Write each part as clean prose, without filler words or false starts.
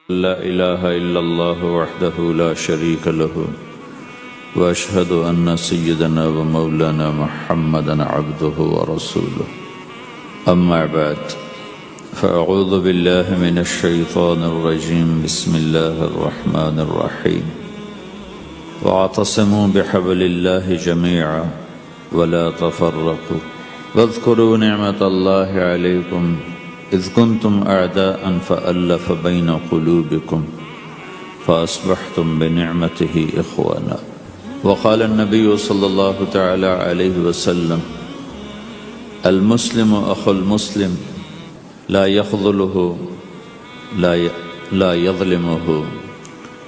لا إله إلا الله وحده لا شريك له وأشهد أن سيدنا ومولانا محمدا عبده ورسوله أما بعد فأعوذ بالله من الشيطان الرجيم بسم الله الرحمن الرحيم واعتصموا بحبل الله جميعا ولا تفرقوا واذكروا نعمة الله عليكم إذ كنتم أعداء فألف بين قلوبكم فأصبحتم بنعمته إخوانا وقال النبي صلى الله تعالى عليه وسلم المسلم أخو المسلم لا يخذله لا يظلمه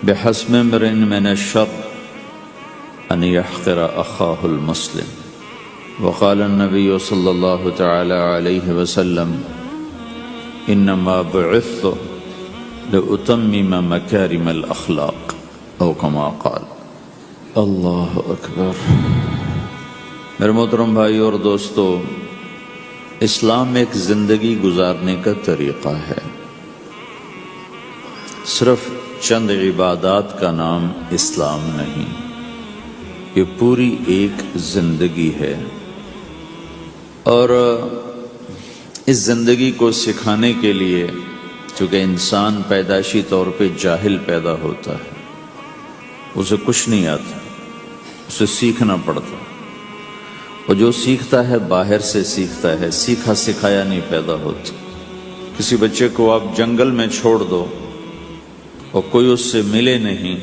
بحسب امرئ من الشر أن يحقر أخاه المسلم وقال النبي صلى الله تعالى عليه وسلم انما بعثت لأتمم مکارم الاخلاق او کما قال۔ اللہ اکبر۔ میرے محترم بھائی اور دوستو، اسلام ایک زندگی گزارنے کا طریقہ ہے، صرف چند عبادات کا نام اسلام نہیں، یہ پوری ایک زندگی ہے۔ اور اس زندگی کو سکھانے کے لیے، چونکہ انسان پیدائشی طور پہ جاہل پیدا ہوتا ہے، اسے کچھ نہیں آتا، اسے سیکھنا پڑتا، اور جو سیکھتا ہے باہر سے سیکھتا ہے، سیکھا سکھایا نہیں پیدا ہوتا۔ کسی بچے کو آپ جنگل میں چھوڑ دو اور کوئی اس سے ملے نہیں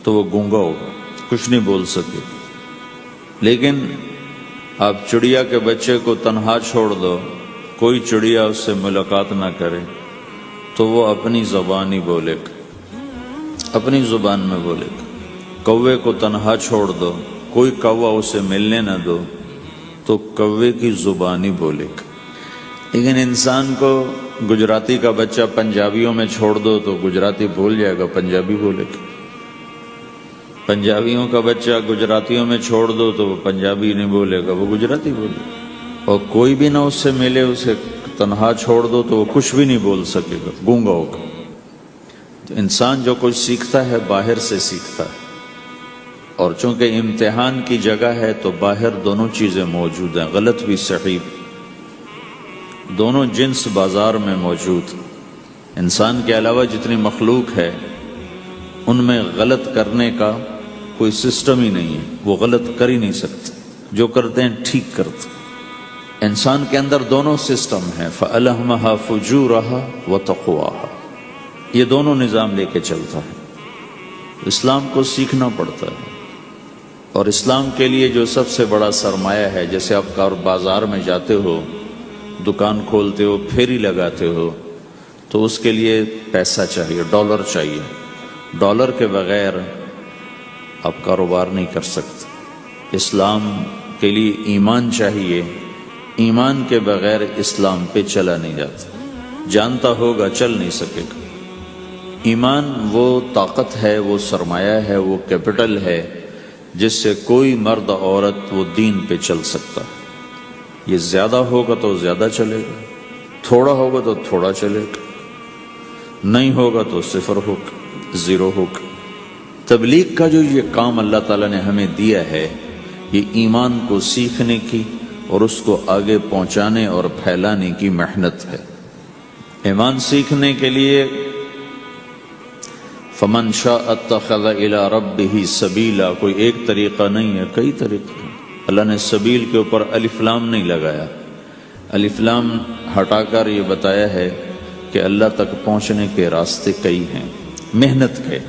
تو وہ گونگا ہوگا، کچھ نہیں بول سکے۔ لیکن آپ چڑیا کے بچے کو تنہا چھوڑ دو، کوئی چڑیا اس سے ملاقات نہ کرے تو وہ اپنی زبان ہی بولے گا، اپنی زبان میں بولے گا۔ کوے کو تنہا چھوڑ دو، کوئی کوا اسے ملنے نہ دو تو کوے کی زبان ہی بولے گا۔ لیکن انسان کو گجراتی کا بچہ پنجابیوں میں چھوڑ دو تو گجراتی بھول جائے گا، پنجابی بولے گا۔ پنجابیوں کا بچہ گجراتیوں میں چھوڑ دو تو وہ پنجابی نہیں بولے گا، وہ گجراتی بولے گا۔ اور کوئی بھی نہ اس سے ملے، اسے تنہا چھوڑ دو تو وہ کچھ بھی نہیں بول سکے گا، گونگا ہوگا۔ تو انسان جو کچھ سیکھتا ہے باہر سے سیکھتا ہے، اور چونکہ امتحان کی جگہ ہے تو باہر دونوں چیزیں موجود ہیں، غلط بھی صحیح بھی، دونوں جنس بازار میں موجود۔ انسان کے علاوہ جتنی مخلوق ہے ان میں غلط کرنے کا کوئی سسٹم ہی نہیں ہے، وہ غلط کر ہی نہیں سکتے، جو کرتے ہیں ٹھیک کرتے۔ انسان کے اندر دونوں سسٹم ہیں، فَأَلْهَمَهَا فُجُورَهَا وَتَقْوَاهَا، یہ دونوں نظام لے کے چلتا ہے۔ اسلام کو سیکھنا پڑتا ہے، اور اسلام کے لیے جو سب سے بڑا سرمایہ ہے، جیسے آپ بازار میں جاتے ہو، دکان کھولتے ہو، پھیری لگاتے ہو، تو اس کے لیے پیسہ چاہیے، ڈالر چاہیے۔ ڈالر کے بغیر آپ کاروبار نہیں کر سکتے۔ اسلام کے لیے ایمان چاہیے، ایمان کے بغیر اسلام پہ چلا نہیں جاتا، جانتا ہوگا چل نہیں سکے گا۔ ایمان وہ طاقت ہے، وہ سرمایہ ہے، وہ کیپٹل ہے جس سے کوئی مرد عورت وہ دین پہ چل سکتا ہے۔ یہ زیادہ ہوگا تو زیادہ چلے گا، تھوڑا ہوگا تو تھوڑا چلے گا، نہیں ہوگا تو صفر ہوگا، زیرو ہوگا۔ تبلیغ کا جو یہ کام اللہ تعالیٰ نے ہمیں دیا ہے، یہ ایمان کو سیکھنے کی اور اس کو آگے پہنچانے اور پھیلانے کی محنت ہے۔ ایمان سیکھنے کے لیے فَمَنْ شَاءَ اتَّخَذَ إِلَىٰ رَبِّهِ سَبِيلًا، کوئی ایک طریقہ نہیں ہے، کئی طریقے ہیں۔ اللہ نے سبیل کے اوپر الف لام نہیں لگایا، الف لام ہٹا کر یہ بتایا ہے کہ اللہ تک پہنچنے کے راستے کئی ہیں، محنت ہے۔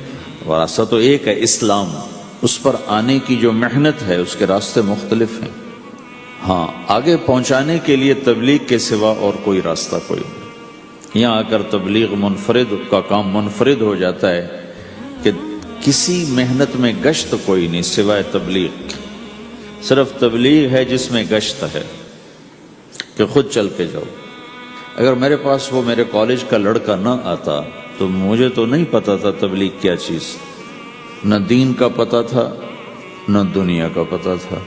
راستہ تو ایک ہے اسلام، اس پر آنے کی جو محنت ہے اس کے راستے مختلف ہیں۔ ہاں، آگے پہنچانے کے لیے تبلیغ کے سوا اور کوئی راستہ کوئی نہیں۔ یہاں آ کر تبلیغ منفرد کا کام منفرد ہو جاتا ہے کہ کسی محنت میں گشت کوئی نہیں سوائے تبلیغ۔ صرف تبلیغ ہے جس میں گشت ہے کہ خود چل کے جاؤ۔ اگر میرے پاس وہ میرے کالج کا لڑکا نہ آتا تو مجھے تو نہیں پتا تھا تبلیغ کیا چیز، نہ دین کا پتا تھا نہ دنیا کا پتا تھا۔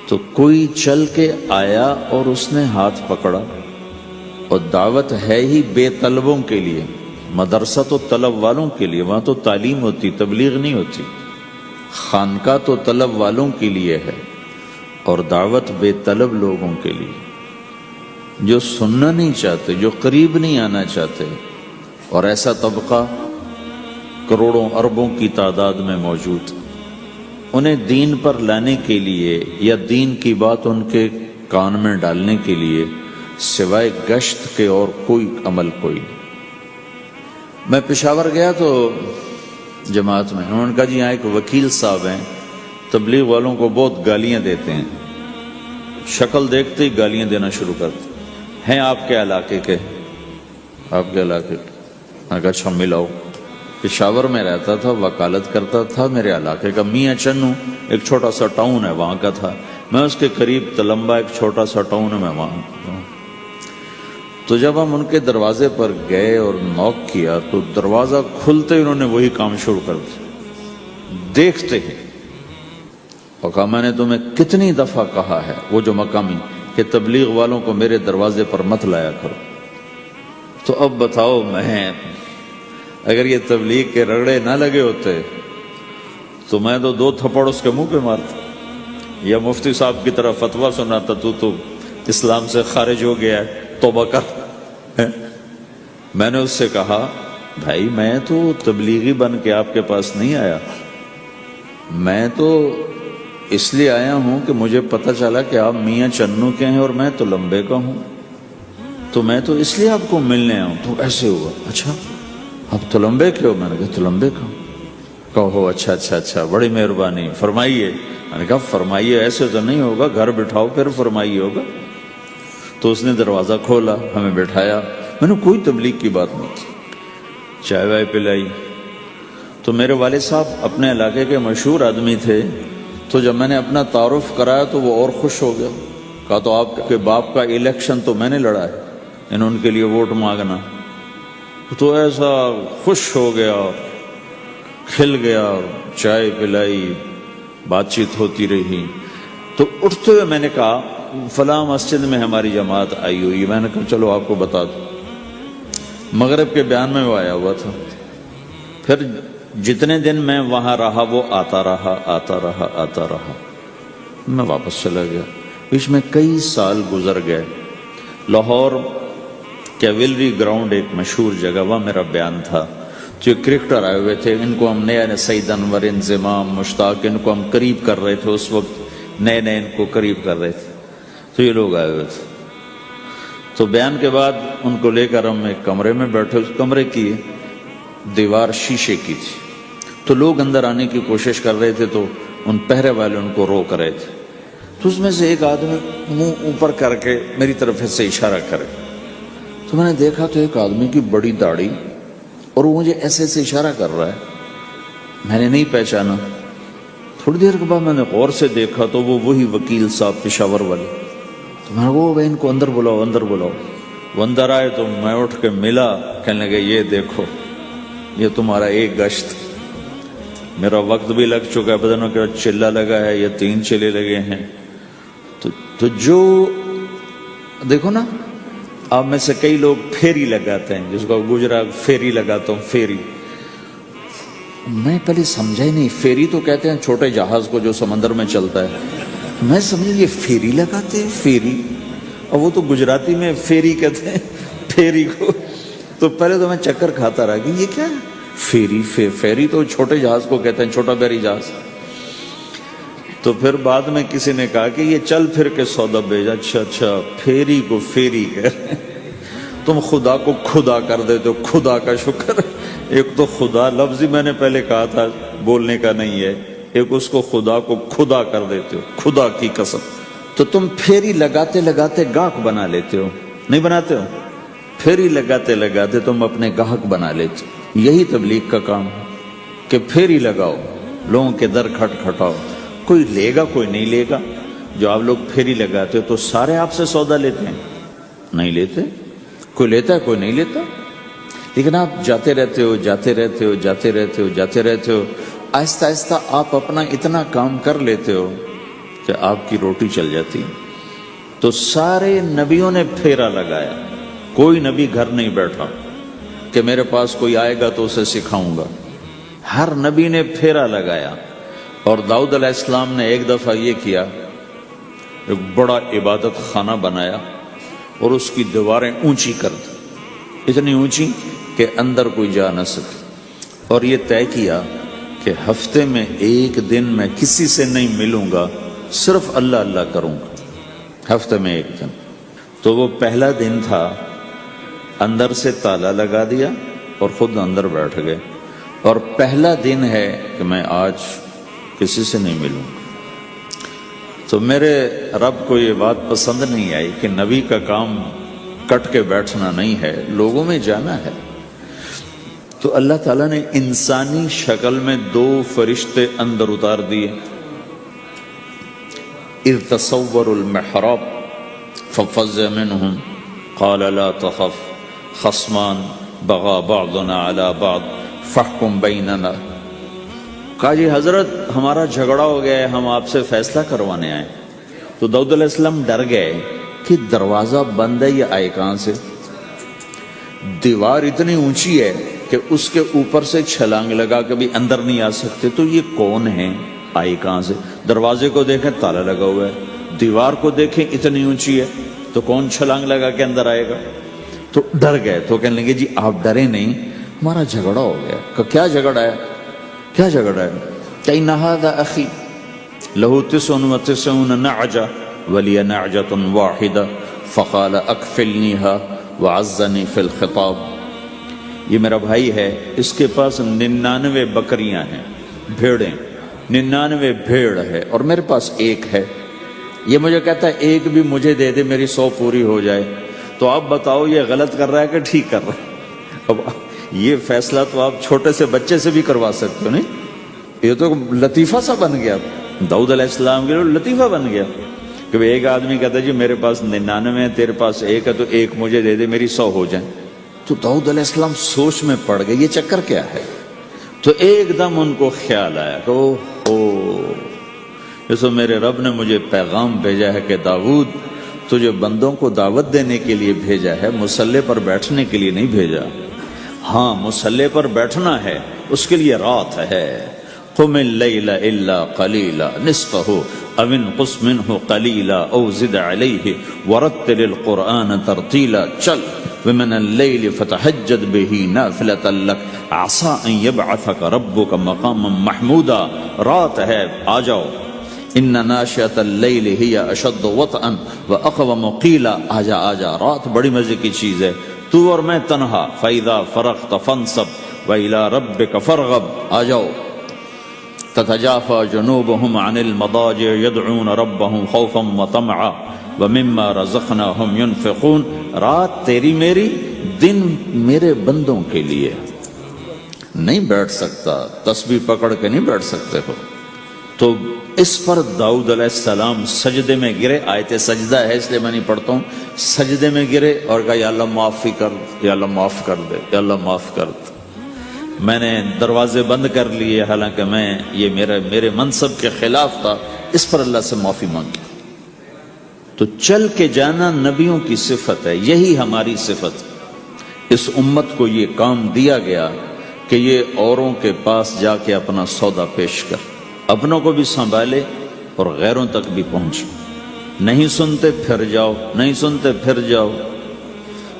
تو کوئی چل کے آیا اور اس نے ہاتھ پکڑا، اور دعوت ہے ہی بے طلبوں کے لیے، مدرسہ تو طلب والوں کے لیے، وہاں تو تعلیم ہوتی، تبلیغ نہیں ہوتی. خانقاہ تو طلب والوں کے لیے ہے اور دعوت بے طلب لوگوں کے لیے، جو سننا نہیں چاہتے، جو قریب نہیں آنا چاہتے. اور ایسا طبقہ کروڑوں اربوں کی تعداد میں موجود، انہیں دین پر لانے کے لیے یا دین کی بات ان کے کان میں ڈالنے کے لیے سوائے گشت کے اور کوئی عمل کوئی نہیں. میں پشاور گیا تو جماعت میں انہوں نے کہا جی یہاں ایک وکیل صاحب ہیں، تبلیغ والوں کو بہت گالیاں دیتے ہیں، شکل دیکھتے ہی گالیاں دینا شروع کرتے ہیں. آپ کے علاقے کے؟ آپ کے علاقے کے؟ میں کہا اچھا ملاؤ. پشاور میں رہتا تھا، وکالت کرتا تھا، میرے علاقے کا میاں چنو ایک چھوٹا سا ٹاؤن ہے وہاں کا تھا، میں اس کے قریب تلمبا ایک چھوٹا سا ٹاؤن ہے میں وہاں. تو جب ہم ان کے دروازے پر گئے اور نوک کیا تو دروازہ کھلتے ہی انہوں نے وہی کام شروع کر دیا دیکھتے ہی. اور کہا میں نے تمہیں کتنی دفعہ کہا ہے، وہ جو مقامی، کہ تبلیغ والوں کو میرے دروازے پر مت لایا کرو. تو اب بتاؤ، میں اگر یہ تبلیغ کے رگڑے نہ لگے ہوتے تو میں تو 2 تھپڑ اس کے منہ پہ مارتا، یا مفتی صاحب کی طرف فتویٰ سناتا تو اسلام سے خارج ہو گیا ہے، توبہ کر. میں نے اس سے کہا بھائی میں تو تبلیغی بن کے آپ کے پاس نہیں آیا، میں تو اس لیے آیا ہوں کہ مجھے پتہ چلا کہ آپ میاں چنو کے ہیں اور میں تلمبے کا ہوں، تو میں تو اس لیے آپ کو ملنے آیا ہوں. تو ایسے ہوا، اچھا آپ تلمبے کے ہو؟ میں نے کہا تلمبے کا ہوں. کہو اچھا اچھا اچھا، بڑی مہربانی، فرمائیے. میں نے کہا فرمائیے ایسے تو نہیں ہوگا، گھر بٹھاؤ پھر فرمائیے ہوگا. تو اس نے دروازہ کھولا، ہمیں بٹھایا، میں نے کوئی تبلیغ کی بات نہیں کی، چائے وائے پلائی. تو میرے والد صاحب اپنے علاقے کے مشہور آدمی تھے، تو جب میں نے اپنا تعارف کرایا تو وہ اور خوش ہو گیا. کہا تو آپ کے باپ کا الیکشن تو میں نے لڑا ہے، ان کے لیے ووٹ مانگنا. تو ایسا خوش ہو گیا، کھل گیا، چائے پلائی، بات چیت ہوتی رہی. تو اٹھتے ہوئے میں نے کہا فلاں مسجد میں ہماری جماعت آئی ہوئی. میں نے کہا چلو آپ کو بتا دوں. مغرب کے بیان میں وہ آیا ہوا تھا. پھر جتنے دن میں وہاں رہا وہ آتا رہا آتا رہا آتا رہا. میں واپس چلا گیا. بیچ میں کئی سال گزر گئے. لاہور کیولری گراؤنڈ ایک مشہور جگہ، وہاں میرا بیان تھا. جو کرکٹر آئے ہوئے تھے، ان کو ہم نئے سعید انور، انضمام، مشتاق، ان کو ہم قریب کر رہے تھے. اس وقت نئے نئے ان کو قریب کر رہے تھے. تو یہ لوگ آئے ہوئے تھے. تو بیان کے بعد ان کو لے کر ہم ایک کمرے میں بیٹھے. اس کمرے کی دیوار شیشے کی تھی، تو لوگ اندر آنے کی کوشش کر رہے تھے، تو ان پہرے والے ان کو روک رہے تھے. تو اس میں سے ایک آدمی منہ اوپر کر کے میری طرف سے اشارہ کرے. تو میں نے دیکھا تو ایک آدمی کی بڑی داڑھی، اور وہ مجھے ایسے ایسے اشارہ کر رہا ہے. میں نے نہیں پہچانا. تھوڑی دیر کے بعد میں نے غور سے دیکھا تو وہ وہی وکیل صاحب پشاور والے. تو میں نے کہا ان کو اندر بلاؤ، اندر بلاؤ. وہ اندر آئے تو میں اٹھ کے ملا. کہنے لگے یہ دیکھو، یہ تمہارا ایک گشت، میرا وقت بھی لگ چکا ہے، بدنوں کے چلہ لگا ہے، یہ 3 چلے لگے ہیں. تو جو دیکھو نا، آپ میں سے کئی لوگ پھیری لگاتے ہیں، جس کو گجرات پھیری لگاتا ہوں. پھیری میں پہلے سمجھا ہی نہیں. پھیری تو کہتے ہیں چھوٹے جہاز کو جو سمندر میں چلتا ہے. میں سمجھا یہ پھیری لگاتے ہیں، پھیری. اور وہ تو گجراتی میں پھیری کہتے ہیں پھیری کو. تو پہلے تو میں چکر کھاتا رہا کہ یہ کیا ہے پھیری. پھیری تو چھوٹے جہاز کو کہتے ہیں، چھوٹا بحری جہاز. تو پھر بعد میں کسی نے کہا کہ یہ چل پھر کے سودا بھیجا. اچھا اچھا، پھیری کو پھیری کہہ. تم خدا کو خدا کر دیتے ہو. خدا کا شکر. ایک تو خدا لفظ ہی میں نے پہلے کہا تھا بولنے کا نہیں ہے، ایک اس کو خدا کو خدا کر دیتے ہو. خدا کی قسم. تو تم پھیری لگاتے لگاتے گاہک بنا لیتے ہو. نہیں بناتے ہو؟ پھیری لگاتے لگاتے تم اپنے گاہک بنا لیتے ہو. یہی تبلیغ کا کام ہے کہ پھیری لگاؤ، لوگوں کے در کھٹکھٹاؤ. کوئی لے گا کوئی نہیں لے گا. جو آپ لوگ پھیری لگاتے ہو تو سارے آپ سے سودا لیتے ہیں؟ نہیں لیتے. کوئی لیتا ہے کوئی نہیں لیتا. لیکن آپ جاتے رہتے ہو جاتے رہتے ہو جاتے رہتے ہو جاتے رہتے ہو. آہستہ آہستہ آپ اپنا اتنا کام کر لیتے ہو کہ آپ کی روٹی چل جاتی. تو سارے نبیوں نے پھیرا لگایا، کوئی نبی گھر نہیں بیٹھا. کہ میرے پاس کوئی آئے گا تو اسے سکھاؤں گا. ہر نبی نے پھیرا لگایا. اور داؤد علیہ السلام نے ایک دفعہ یہ کیا، ایک بڑا عبادت خانہ بنایا اور اس کی دیواریں اونچی کر دی، اتنی اونچی کہ اندر کوئی جا نہ سکے. اور یہ طے کیا کہ ہفتے میں ایک دن میں کسی سے نہیں ملوں گا، صرف اللہ اللہ کروں گا ہفتے میں ایک دن. تو وہ پہلا دن تھا، اندر سے تالا لگا دیا اور خود اندر بیٹھ گئے. اور پہلا دن ہے کہ میں آج کسی سے نہیں ملوں گا. تو میرے رب کو یہ بات پسند نہیں آئی کہ نبی کا کام کٹ کے بیٹھنا نہیں ہے، لوگوں میں جانا ہے. تو اللہ تعالیٰ نے انسانی شکل میں 2 فرشتے اندر اتار دیے. اذ تصوروا المحراب ففزع منهم قال لا تخف خصمان بغى بعضنا على بعض فاحكم بيننا. کہا جی حضرت ہمارا جھگڑا ہو گیا ہے، ہم آپ سے فیصلہ کروانے آئے. تو داؤد علیہ السلام ڈر گئے کہ دروازہ بند ہے، یہ آئے کہاں سے؟ دیوار اتنی اونچی ہے کہ اس کے اوپر سے چھلانگ لگا کے بھی اندر نہیں آ سکتے. تو یہ کون ہے، آئی کہاں سے؟ دروازے کو دیکھیں تالا لگا ہوا ہے، دیوار کو دیکھیں اتنی اونچی ہے، تو کون چھلانگ لگا کے اندر آئے گا؟ تو ڈر گئے. تو کہنے لگے جی آپ ڈرے نہیں، ہمارا جھگڑا ہو گیا. کہ کیا جھگڑا ہے؟ کیا جھگڑا ہے؟ کہ ان ھذا اخی له 99 نعجہ ولی نعجۃ واحدہ فقال اکفلنیها وعزنی فی الخطاب. یہ میرا بھائی ہے، اس کے پاس 99 بکریاں ہیں، بھیڑیں، 99 بھیڑ ہے، اور میرے پاس ایک ہے. یہ مجھے کہتا ہے ایک بھی مجھے دے دے، میری 100 پوری ہو جائے. تو آپ بتاؤ یہ غلط کر رہا ہے کہ ٹھیک کر رہا ہے؟ اب یہ فیصلہ تو آپ چھوٹے سے بچے سے بھی کروا سکتے ہو. نہیں، یہ تو لطیفہ سا بن گیا داؤد علیہ السلام کے لیے، لطیفہ بن گیا کہ ایک آدمی کہتا ہے جی میرے پاس 99 ہے، تیرے پاس ایک ہے، تو ایک مجھے دے دے، میری 100 ہو جائیں. تو داؤد علیہ السلام سوچ میں پڑ گئے یہ چکر کیا ہے. تو ایک دم ان کو خیال آیا کہ اوہ، جیسے میرے رب نے مجھے پیغام بھیجا ہے کہ داؤد تجھے بندوں کو دعوت دینے کے لیے بھیجا ہے، مصلی پر بیٹھنے کے لیے نہیں بھیجا. ہاں مصلی پر بیٹھنا ہے، اس کے لیے رات ہے. قم اللیل الا قلیلا نصفہ او انقص منہ قلیلا او زد علیہ ورتل القرآن ترتیلا. چل ومن اللیل فتہجد بہ نافلۃ لک عسیٰ ان یبعثک ربک مقاما محمودا. رات ہے، آ جاؤ. ان ناشئۃ اللیل ہی اشد وطئا واقوم قیلا. آجا آجا، رات بڑی مزے کی چیز ہے، تو اور میں تنہا. فاذا فرغت فانصب والى ربک فارغب. آ جاؤ. تتجافى جنوبهم عن المضاجع يدعون ربهم خوفا وطمعا ومما رزقناهم ينفقون. رات تیری میری، دن میرے بندوں کے لیے. نہیں بیٹھ سکتا، تسبیح پکڑ کے نہیں بیٹھ سکتے ہو. تو اس پر داؤد علیہ السلام سجدے میں گرے. آیت سجدہ ہے اس لیے میں نہیں پڑھتا ہوں. سجدے میں گرے اور کہا یا اللہ معافی کر، یا اللہ معاف کر دے، یا اللہ معاف کر دے. میں نے دروازے بند کر لیے، حالانکہ میں یہ میرے منصب کے خلاف تھا، اس پر اللہ سے معافی مانگی. تو چل کے جانا نبیوں کی صفت ہے، یہی ہماری صفت. اس امت کو یہ کام دیا گیا کہ یہ اوروں کے پاس جا کے اپنا سودا پیش کر، اپنوں کو بھی سنبھالے اور غیروں تک بھی پہنچے. نہیں سنتے پھر جاؤ، نہیں سنتے پھر جاؤ،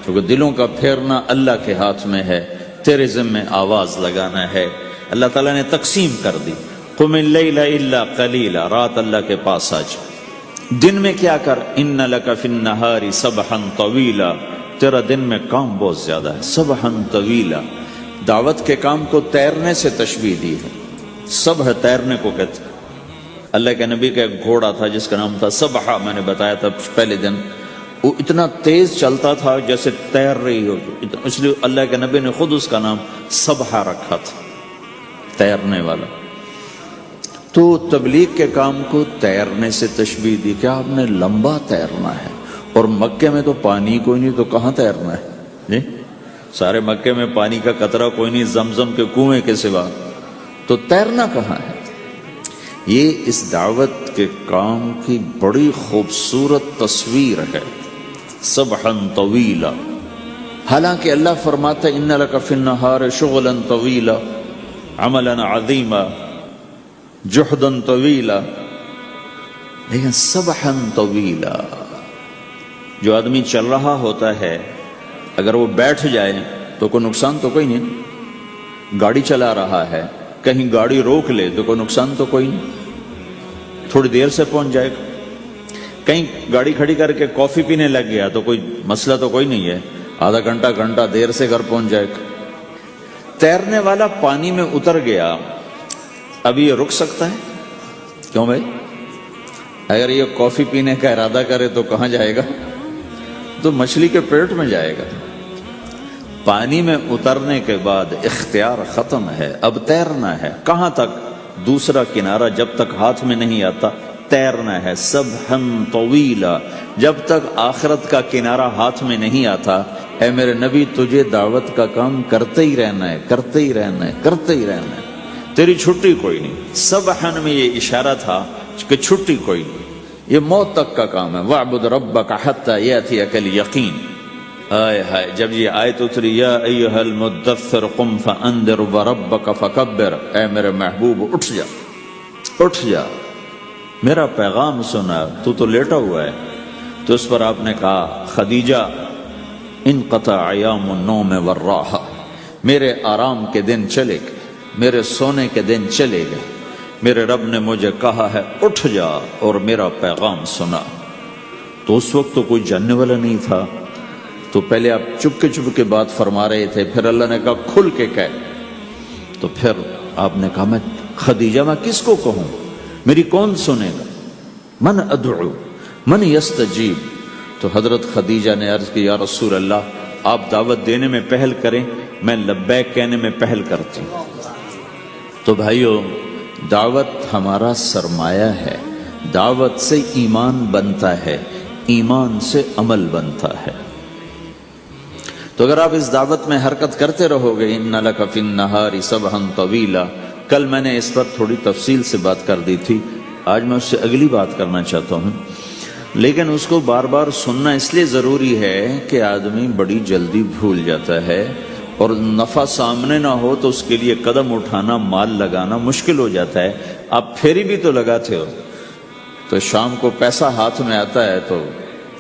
کیونکہ دلوں کا پھیرنا اللہ کے ہاتھ میں ہے. تیرے ذمہ آواز لگانا ہے. اللہ تعالیٰ نے تقسیم کر دی. قم اللیل الا قلیلا، رات اللہ کے پاس آ جا. دن میں کیا کر؟ ان لک فی النہار سبحا طویلا، تیرا دن میں کام بہت زیادہ ہے. سبحا طویلا، دعوت کے کام کو تیرنے سے تشبیہ دی ہے. سبح تیرنے کو کہتے. اللہ کے نبی کا ایک گھوڑا تھا جس کا نام تھا سبحہ، میں نے بتایا تھا پہلے دن. وہ اتنا تیز چلتا تھا جیسے تیر رہی ہو، اس لیے اللہ کے نبی نے خود اس کا نام سبحہ رکھا تھا، تیرنے والا. تو تبلیغ کے کام کو تیرنے سے تشبیہ دی کہ آپ نے لمبا تیرنا ہے. اور مکے میں تو پانی کوئی نہیں، تو کہاں تیرنا ہے جی؟ سارے مکے میں پانی کا قطرہ کوئی نہیں، زمزم کے کنویں کے سوا، تو تیرنا کہاں ہے؟ یہ اس دعوت کے کام کی بڑی خوبصورت تصویر ہے. سبحا طویلا، حالانکہ اللہ فرماتا ہے ان لک فی النہار شغلا طویلا عملا عظیما جہدا طویلا، لیکن سبحا طویلا، جو آدمی چل رہا ہوتا ہے اگر وہ بیٹھ جائے تو کوئی نقصان تو کوئی نہیں، گاڑی چلا رہا ہے کہیں گاڑی روک لے تو کوئی نقصان تو کوئی نہیں، تھوڑی دیر سے پہنچ جائے گا، کہیں گاڑی کھڑی کر کے کافی پینے لگ گیا تو کوئی مسئلہ تو کوئی نہیں ہے، آدھا گھنٹہ دیر سے گھر پہنچ جائے گا۔ تیرنے والا پانی میں اتر گیا، اب یہ رک سکتا ہے؟ کیوں بھائی؟ اگر یہ کافی پینے کا ارادہ کرے تو کہاں جائے گا؟ تو مچھلی کے پیٹ میں جائے گا۔ پانی میں اترنے کے بعد اختیار ختم ہے، اب تیرنا ہے۔ کہاں تک؟ دوسرا کنارہ جب تک ہاتھ میں نہیں آتا تیرنا ہے، سبحا طویلا، جب تک آخرت کا کنارہ ہاتھ میں نہیں آتا۔ اے میرے نبی تجھے دعوت کا کام کرتے ہی رہنا ہے، کرتے ہی رہنا ہے، کرتے ہی رہنا ہے، تیری چھٹی کوئی نہیں۔ سبحا میں یہ اشارہ تھا کہ چھٹی کوئی نہیں، یہ موت تک کا کام ہے۔ وَاعْبُدْ رَبَّكَ حَتَّى يَأْتِيَكَ الْيَقِينُ۔ آئے ہائے، جب یہ آیت اتری یا ایھا المدثر قم فانذر وربک فکبر، اے میرے محبوب اٹھ جا، اٹھ جا، میرا پیغام سنا، تو لیٹا ہوا ہے۔ تو اس پر آپ نے کہا خدیجہ انقطع ایام النوم والراحہ، میرے آرام کے دن چلے گئے، میرے سونے کے دن چلے گئے، میرے رب نے مجھے کہا ہے اٹھ جا اور میرا پیغام سنا۔ تو اس وقت تو کوئی جاننے والا نہیں تھا، تو پہلے آپ چپ کے بات فرما رہے تھے، پھر اللہ نے کہا کھل کے کہہ، تو پھر آپ نے کہا میں خدیجہ میں کس کو کہوں، میری کون سنے گا، من ادعو من یستجیب۔ تو حضرت خدیجہ نے عرض کی یا رسول اللہ آپ دعوت دینے میں پہل کریں، میں لبیک کہنے میں پہل کرتی ہوں۔ تو بھائیو، دعوت ہمارا سرمایہ ہے، دعوت سے ایمان بنتا ہے، ایمان سے عمل بنتا ہے۔ تو اگر آپ اس دعوت میں حرکت کرتے رہو گے، ان لک فی النہار سبحا طویلا، کل میں نے اس پر تھوڑی تفصیل سے بات کر دی تھی، آج میں اس سے اگلی بات کرنا چاہتا ہوں، لیکن اس کو بار بار سننا اس لیے ضروری ہے کہ آدمی بڑی جلدی بھول جاتا ہے، اور نفع سامنے نہ ہو تو اس کے لیے قدم اٹھانا، مال لگانا مشکل ہو جاتا ہے۔ آپ پھیری بھی تو لگاتے ہو، تو شام کو پیسہ ہاتھ میں آتا ہے تو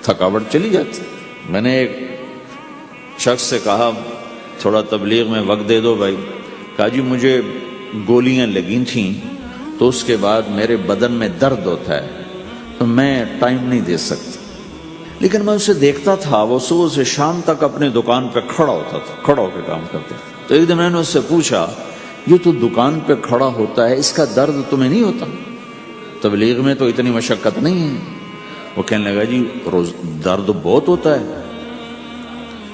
تھکاوٹ چلی جاتی۔ میں نے ایک شخص سے کہا تھوڑا تبلیغ میں وقت دے دو بھائی، کہا جی مجھے گولیاں لگی تھیں تو اس کے بعد میرے بدن میں درد ہوتا ہے تو میں ٹائم نہیں دے سکتا، لیکن میں اسے دیکھتا تھا وہ صبح سے شام تک اپنی دکان پہ کھڑا ہوتا تھا، کھڑا ہو کے کام کرتا تھا۔ تو ایک دن میں نے اس سے پوچھا یہ تو دکان پہ کھڑا ہوتا ہے، اس کا درد تمہیں نہیں ہوتا؟ تبلیغ میں تو اتنی مشقت نہیں ہے۔ وہ کہنے لگا جی روز درد بہت ہوتا ہے،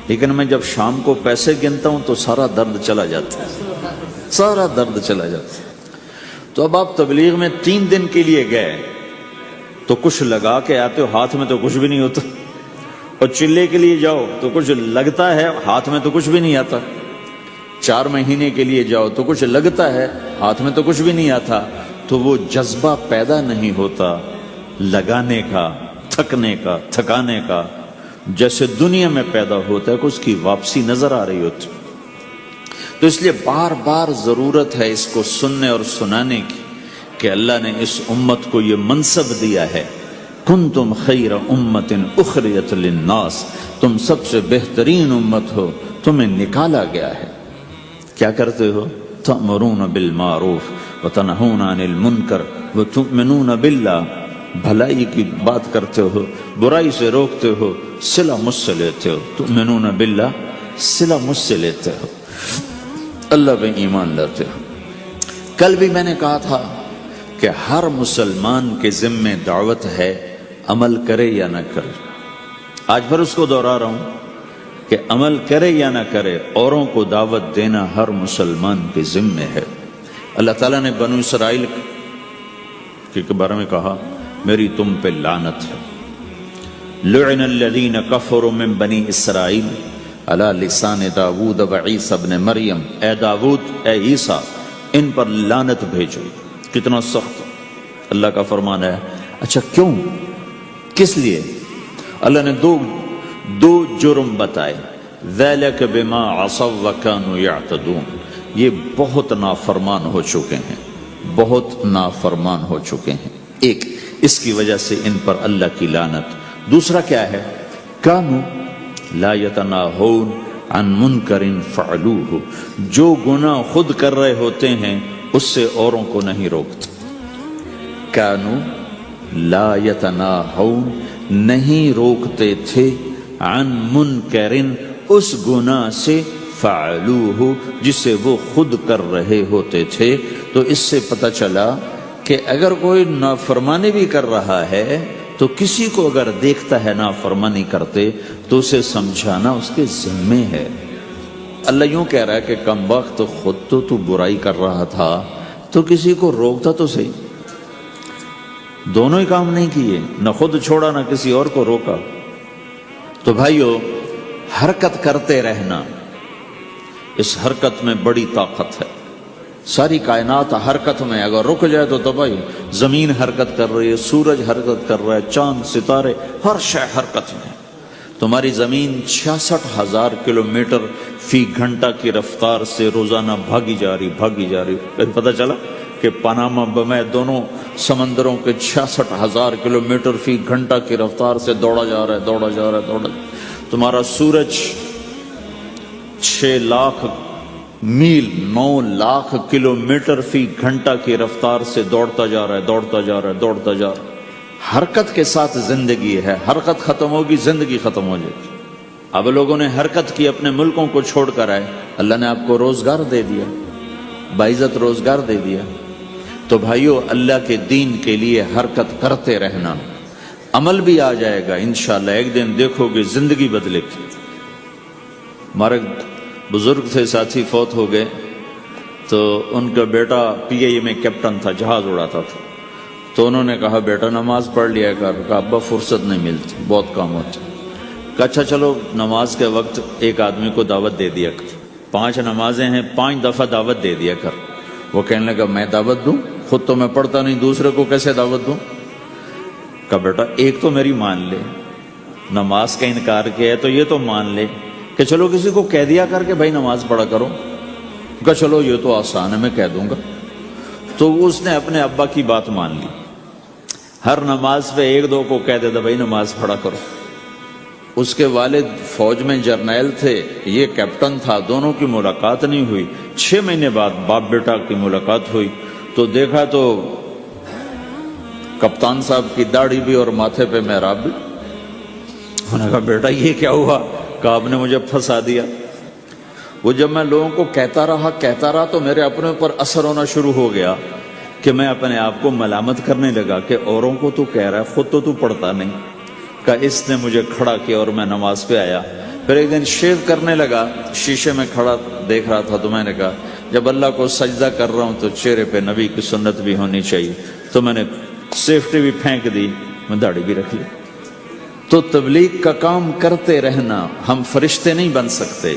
لیکن میں جب شام کو پیسے گنتا ہوں تو سارا درد چلا جاتا ہے، سارا درد چلا جاتا ہے۔ تو اب آپ تبلیغ میں 3 دن کے لیے گئے تو کچھ لگا کے آتے ہو، ہاتھ میں تو کچھ بھی نہیں ہوتا، اور چلے کے لیے جاؤ تو کچھ لگتا ہے، ہاتھ میں تو کچھ بھی نہیں آتا۔ 4 مہینے کے لیے جاؤ تو کچھ لگتا ہے، ہاتھ میں تو کچھ بھی نہیں آتا۔ تو وہ جذبہ پیدا نہیں ہوتا لگانے کا، تھکنے کا، تھکانے کا، جیسے دنیا میں پیدا ہوتا ہے کہ اس کی واپسی نظر آ رہی ہوتی۔ تو اس لیے بار بار ضرورت ہے اس کو سننے اور سنانے کی کہ اللہ نے اس امت کو یہ منصب دیا ہے، کنتم خیر امت اخرجت للناس، تم سب سے بہترین امت ہو، تمہیں نکالا گیا ہے۔ کیا کرتے ہو؟ تأمرون بالمعروف وتنہون عن المنکر وتؤمنون باللہ، بھلائی کی بات کرتے ہو، برائی سے روکتے ہو، صلہ مجھ سے لیتے ہو، تؤمنون باللہ، صلہ مجھ سے لیتے ہو، اللہ پہ ایمان لاتے ہو۔ کل بھی میں نے کہا تھا کہ ہر مسلمان کے ذمہ دعوت ہے، عمل کرے یا نہ کرے۔ آج پھر اس کو دوہرا رہا ہوں کہ عمل کرے یا نہ کرے، اوروں کو دعوت دینا ہر مسلمان کے ذمہ ہے۔ اللہ تعالیٰ نے بنو اسرائیل کے بارے میں کہا میری تم پہ لعنت ہے، لعن الذین کفروا من بنی اسرائیل علی لسان داود و عیسیٰ ابن مریم، اے داود، اے عیسیٰ، ان پر لعنت بھیجو۔ کتنا سخت اللہ کا فرمان ہے۔ اچھا کیوں؟ کس لیے؟ اللہ نے دو جرم بتائے، ذَلِكَ بِمَا عَصَوْا وَكَانُوا يَعْتَدُونَ، یہ بہت نافرمان ہو چکے ہیں، بہت نافرمان ہو چکے ہیں۔ ایک اس کی وجہ سے ان پر اللہ کی لعنت۔ دوسرا کیا ہے؟ کانوا لا یتناہون عن منکر فعلوہ، جو گناہ خود کر رہے ہوتے ہیں اس سے اوروں کو نہیں روکتے۔ کانوا لا یتناہون، نہیں روکتے تھے، عن منکر، اس گناہ سے، فعلوہ، جسے وہ خود کر رہے ہوتے تھے۔ تو اس سے پتہ چلا کہ اگر کوئی نافرمانی بھی کر رہا ہے تو کسی کو اگر دیکھتا ہے نافرمانی کرتے تو اسے سمجھانا اس کے ذمے ہے۔ اللہ یوں کہہ رہا ہے کہ کم وقت خود تو برائی کر رہا تھا تو کسی کو روکتا تو صحیح۔ دونوں ہی کام نہیں کیے، نہ خود چھوڑا نہ کسی اور کو روکا۔ تو بھائیو، حرکت کرتے رہنا، اس حرکت میں بڑی طاقت ہے۔ ساری کائنات حرکت میں، اگر رک جائے تو تباہی۔ زمین حرکت کر رہی ہے، سورج حرکت کر رہا ہے، چاند، ستارے، ہر شے حرکت میں۔ تمہاری زمین 66,000 کلومیٹر فی گھنٹہ کی رفتار سے روزانہ بھاگی جا رہی۔ پتہ چلا کہ پاناما میں دونوں سمندروں کے 66,000 کلومیٹر فی گھنٹہ کی رفتار سے دوڑا جا رہا ہے۔ تمہارا سورج 6 لاکھ میل 9 لاکھ کلومیٹر فی گھنٹہ کی رفتار سے دوڑتا جا رہا ہے۔ حرکت کے ساتھ زندگی ہے، حرکت ختم ہوگی زندگی ختم ہو جائے گی۔ اب لوگوں نے حرکت کی، اپنے ملکوں کو چھوڑ کر آئے، اللہ نے آپ کو روزگار دے دیا، باعزت روزگار دے دیا۔ تو بھائیو، اللہ کے دین کے لیے حرکت کرتے رہنا، عمل بھی آ جائے گا انشاءاللہ۔ ایک دن دیکھو گے زندگی بدلے گی۔ ہمارے بزرگ تھے، ساتھی فوت ہو گئے، تو ان کا بیٹا PIA میں کیپٹن تھا، جہاز اڑاتا تھا۔ تو انہوں نے کہا بیٹا نماز پڑھ لیا کر۔ کہا ابا فرصت نہیں ملتی، بہت کام ہوتا۔ کہا اچھا چلو نماز کے وقت ایک آدمی کو دعوت دے دیا کر، 5 نمازیں ہیں، 5 دفعہ دعوت دے دیا کر۔ وہ کہنے لگا میں دعوت دوں؟ خود تو میں پڑھتا نہیں، دوسرے کو کیسے دعوت دوں؟ کہا بیٹا ایک تو میری مان لے، نماز کا انکار کیا ہے تو یہ تو مان لے کہ چلو کسی کو کہہ دیا کر کے بھائی نماز پڑھا کرو۔ کہا چلو یہ تو آسان ہے، میں کہہ دوں گا۔ تو اس نے اپنے ابا کی بات مان لی، ہر نماز پہ 1-2 کو کہہ دیتا بھائی نماز پڑھا کرو۔ اس کے والد فوج میں جرنیل تھے، یہ کیپٹن تھا، دونوں کی ملاقات نہیں ہوئی۔ 6 مہینے بعد باپ بیٹا کی ملاقات ہوئی تو دیکھا تو کپتان صاحب کی داڑھی بھی اور ماتھے پہ محراب بھی۔ انہوں نے کہا بیٹا یہ کیا ہوا؟ کہا آپ نے مجھے پھنسا دیا۔ وہ جب میں لوگوں کو کہتا رہا تو میرے اپنے اوپر اثر ہونا شروع ہو گیا کہ میں اپنے آپ کو ملامت کرنے لگا کہ اوروں کو تو کہہ رہا ہے، خود تو پڑھتا نہیں۔ کہا اس نے مجھے کھڑا کیا اور میں نماز پہ آیا۔ پھر ایک دن شیو کرنے لگا، شیشے میں کھڑا دیکھ رہا تھا، تو میں نے کہا جب اللہ کو سجدہ کر رہا ہوں تو چہرے پہ نبی کی سنت بھی ہونی چاہیے۔ تو میں نے سیفٹی بھی پھینک دی، میں داڑھی بھی رکھ لی۔ تو تبلیغ کا کام کرتے رہنا، ہم فرشتے نہیں بن سکتے۔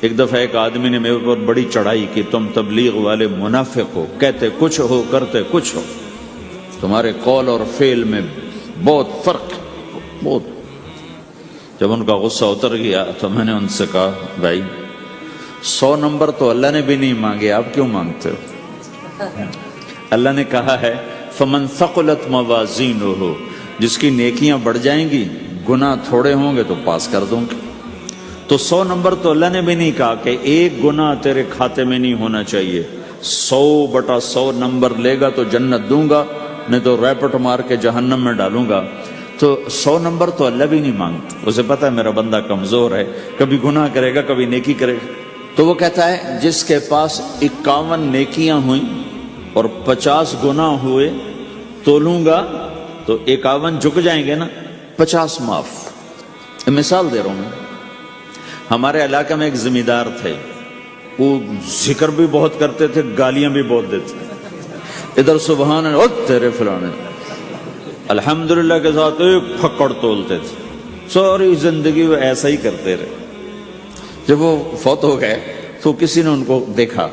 ایک دفعہ ایک آدمی نے میرے اوپر بڑی چڑھائی کی، تم تبلیغ والے منافق ہو، کہتے کچھ ہو کرتے کچھ ہو، تمہارے قول اور فعل میں بہت فرق ہے، بہت۔ جب ان کا غصہ اتر گیا تو میں نے ان سے کہا بھائی 100 نمبر تو اللہ نے بھی نہیں مانگے، آپ کیوں مانگتے ہو؟ اللہ نے کہا ہے فمن ثقلت موازینہ، جس کی نیکیاں بڑھ جائیں گی، گناہ تھوڑے ہوں گے تو پاس کر دوں گے۔ تو 100 نمبر تو اللہ نے بھی نہیں کہا کہ ایک گناہ تیرے کھاتے میں نہیں ہونا چاہیے، 100/100 نمبر لے گا تو جنت دوں گا، نہیں تو ریپٹ مار کے جہنم میں ڈالوں گا۔ تو 100 نمبر تو اللہ بھی نہیں مانگتا، اسے پتا ہے میرا بندہ کمزور ہے، کبھی گناہ کرے گا کبھی نیکی کرے گا۔ تو وہ کہتا ہے جس کے پاس 51 نیکیاں ہوئیں اور 50 گناہ ہوئے تولوں گا تو 51 جھک جائیں گے نا، 50 معاف۔ مثال دے رہا ہوں میں، ہمارے علاقے میں ایک ذمہ دار تھے، وہ ذکر بھی بہت کرتے تھے، گالیاں بھی بہت دیتے تھے۔ ادھر سبحان اللہ تیرے فلانے، الحمدللہ کے ساتھ ایک پھکڑ تولتے تھے، ساری زندگی وہ ایسا ہی کرتے رہے۔ جب وہ فوت ہو گئے تو کسی نے ان کو دیکھا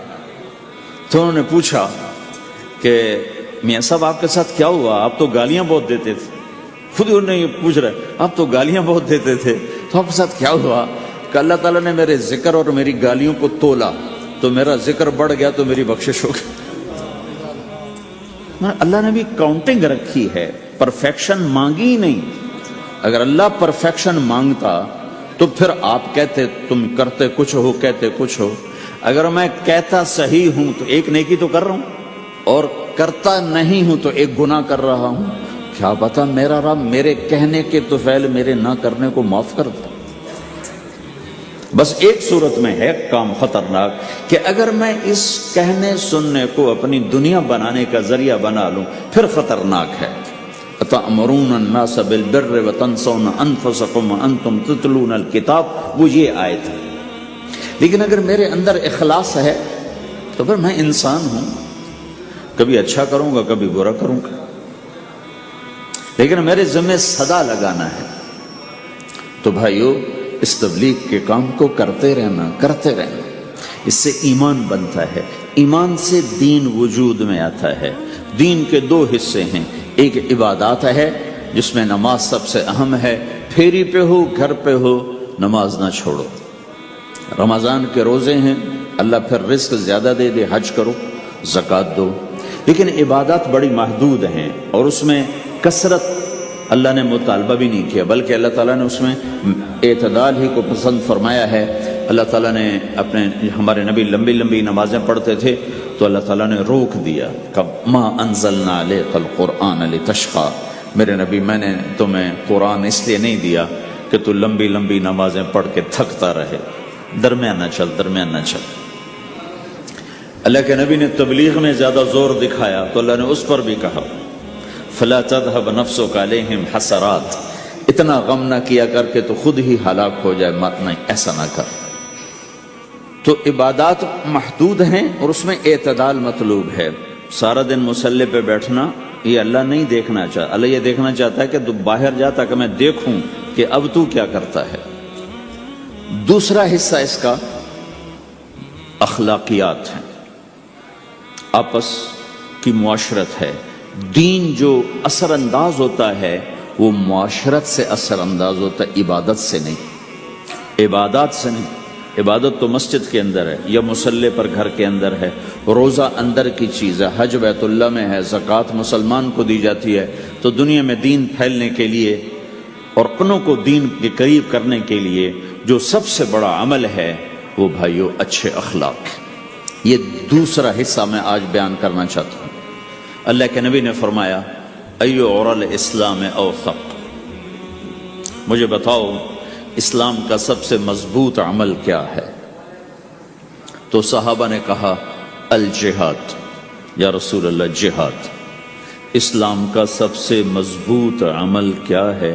تو انہوں نے پوچھا کہ میاں صاحب آپ کے ساتھ کیا ہوا؟ آپ تو گالیاں بہت دیتے تھے۔ خود انہوں نے یہ پوچھ رہے آپ تو گالیاں بہت دیتے تھے، تو آپ کے ساتھ کیا ہوا؟ کہ اللہ تعالیٰ نے میرے ذکر اور میری گالیوں کو تولا تو میرا ذکر بڑھ گیا تو میری بخشش ہو گئی. اللہ نے بھی کاؤنٹنگ رکھی ہے، پرفیکشن مانگی ہی نہیں. اگر اللہ پرفیکشن مانگتا تو پھر آپ کہتے تم کرتے کچھ ہو کہتے کچھ ہو. اگر میں کہتا صحیح ہوں تو ایک نیکی تو کر رہا ہوں اور کرتا نہیں ہوں تو ایک گناہ کر رہا ہوں. کیا پتا میرا رب میرے کہنے کے تو فعل میرے نہ کرنے کو معاف کر دے. بس ایک صورت میں ہے کام خطرناک کہ اگر میں اس کہنے سننے کو اپنی دنیا بنانے کا ذریعہ بنا لوں پھر خطرناک ہے. تأمرون الناس بالبر وتنسون انفسکم وانتم تتلون الکتاب، وہ یہ آیت ہے. لیکن اگر میرے اندر اخلاص ہے تو پھر میں انسان ہوں، کبھی اچھا کروں گا کبھی برا کروں گا، لیکن میرے ذمہ صدا لگانا ہے. تو بھائیو اس تبلیغ کے کام کو کرتے رہنا. اس سے ایمان بنتا ہے، ایمان سے دین وجود میں آتا ہے. دین کے دو حصے ہیں، ایک عبادات ہے جس میں نماز سب سے اہم ہے. پھیری پہ ہو گھر پہ ہو نماز نہ چھوڑو. رمضان کے روزے ہیں، اللہ پھر رزق زیادہ دے دے، حج کرو، زکوٰۃ دو. لیکن عبادات بڑی محدود ہیں اور اس میں کثرت اللہ نے مطالبہ بھی نہیں کیا، بلکہ اللہ تعالیٰ نے اس میں اعتدال ہی کو پسند فرمایا ہے. اللہ تعالیٰ نے ہمارے نبی لمبی لمبی نمازیں پڑھتے تھے تو اللہ تعالیٰ نے روک دیا کہ ما انزلنا علیک القرآن لتشقی، میرے نبی میں نے تمہیں قرآن اس لیے نہیں دیا کہ تو لمبی لمبی نمازیں پڑھ کے تھکتا رہے. درمیان نہ چل. اللہ کے نبی نے تبلیغ میں زیادہ زور دکھایا تو اللہ نے اس پر بھی کہا فلا تذهب نفسك عليهم حسرات، اتنا غم نہ کیا کر کے تو خود ہی ہلاک ہو جائے، مت نہیں ایسا نہ کر. تو عبادات محدود ہیں اور اس میں اعتدال مطلوب ہے. سارا دن مصلی پہ بیٹھنا یہ اللہ نہیں دیکھنا چاہتا. اللہ یہ دیکھنا چاہتا ہے کہ تو باہر جا تاکہ میں دیکھوں کہ اب تو کیا کرتا ہے. دوسرا حصہ اس کا اخلاقیات ہیں، آپس کی معاشرت ہے. دین جو اثر انداز ہوتا ہے وہ معاشرت سے اثر انداز ہوتا ہے، عبادت سے نہیں، عبادات سے نہیں. عبادت تو مسجد کے اندر ہے یا مصلی پر گھر کے اندر ہے، روزہ اندر کی چیز ہے، حج بیت اللہ میں ہے، زکوٰۃ مسلمان کو دی جاتی ہے. تو دنیا میں دین پھیلنے کے لیے اور اپنوں کو دین کے قریب کرنے کے لیے جو سب سے بڑا عمل ہے وہ بھائیو اچھے اخلاق. یہ دوسرا حصہ میں آج بیان کرنا چاہتا ہوں. اللہ کے نبی نے فرمایا ایو عرل اسلام اوثق، مجھے بتاؤ اسلام کا سب سے مضبوط عمل کیا ہے؟ تو صحابہ نے کہا الجہاد. یا رسول اللہ جہاد. اسلام کا سب سے مضبوط عمل کیا ہے؟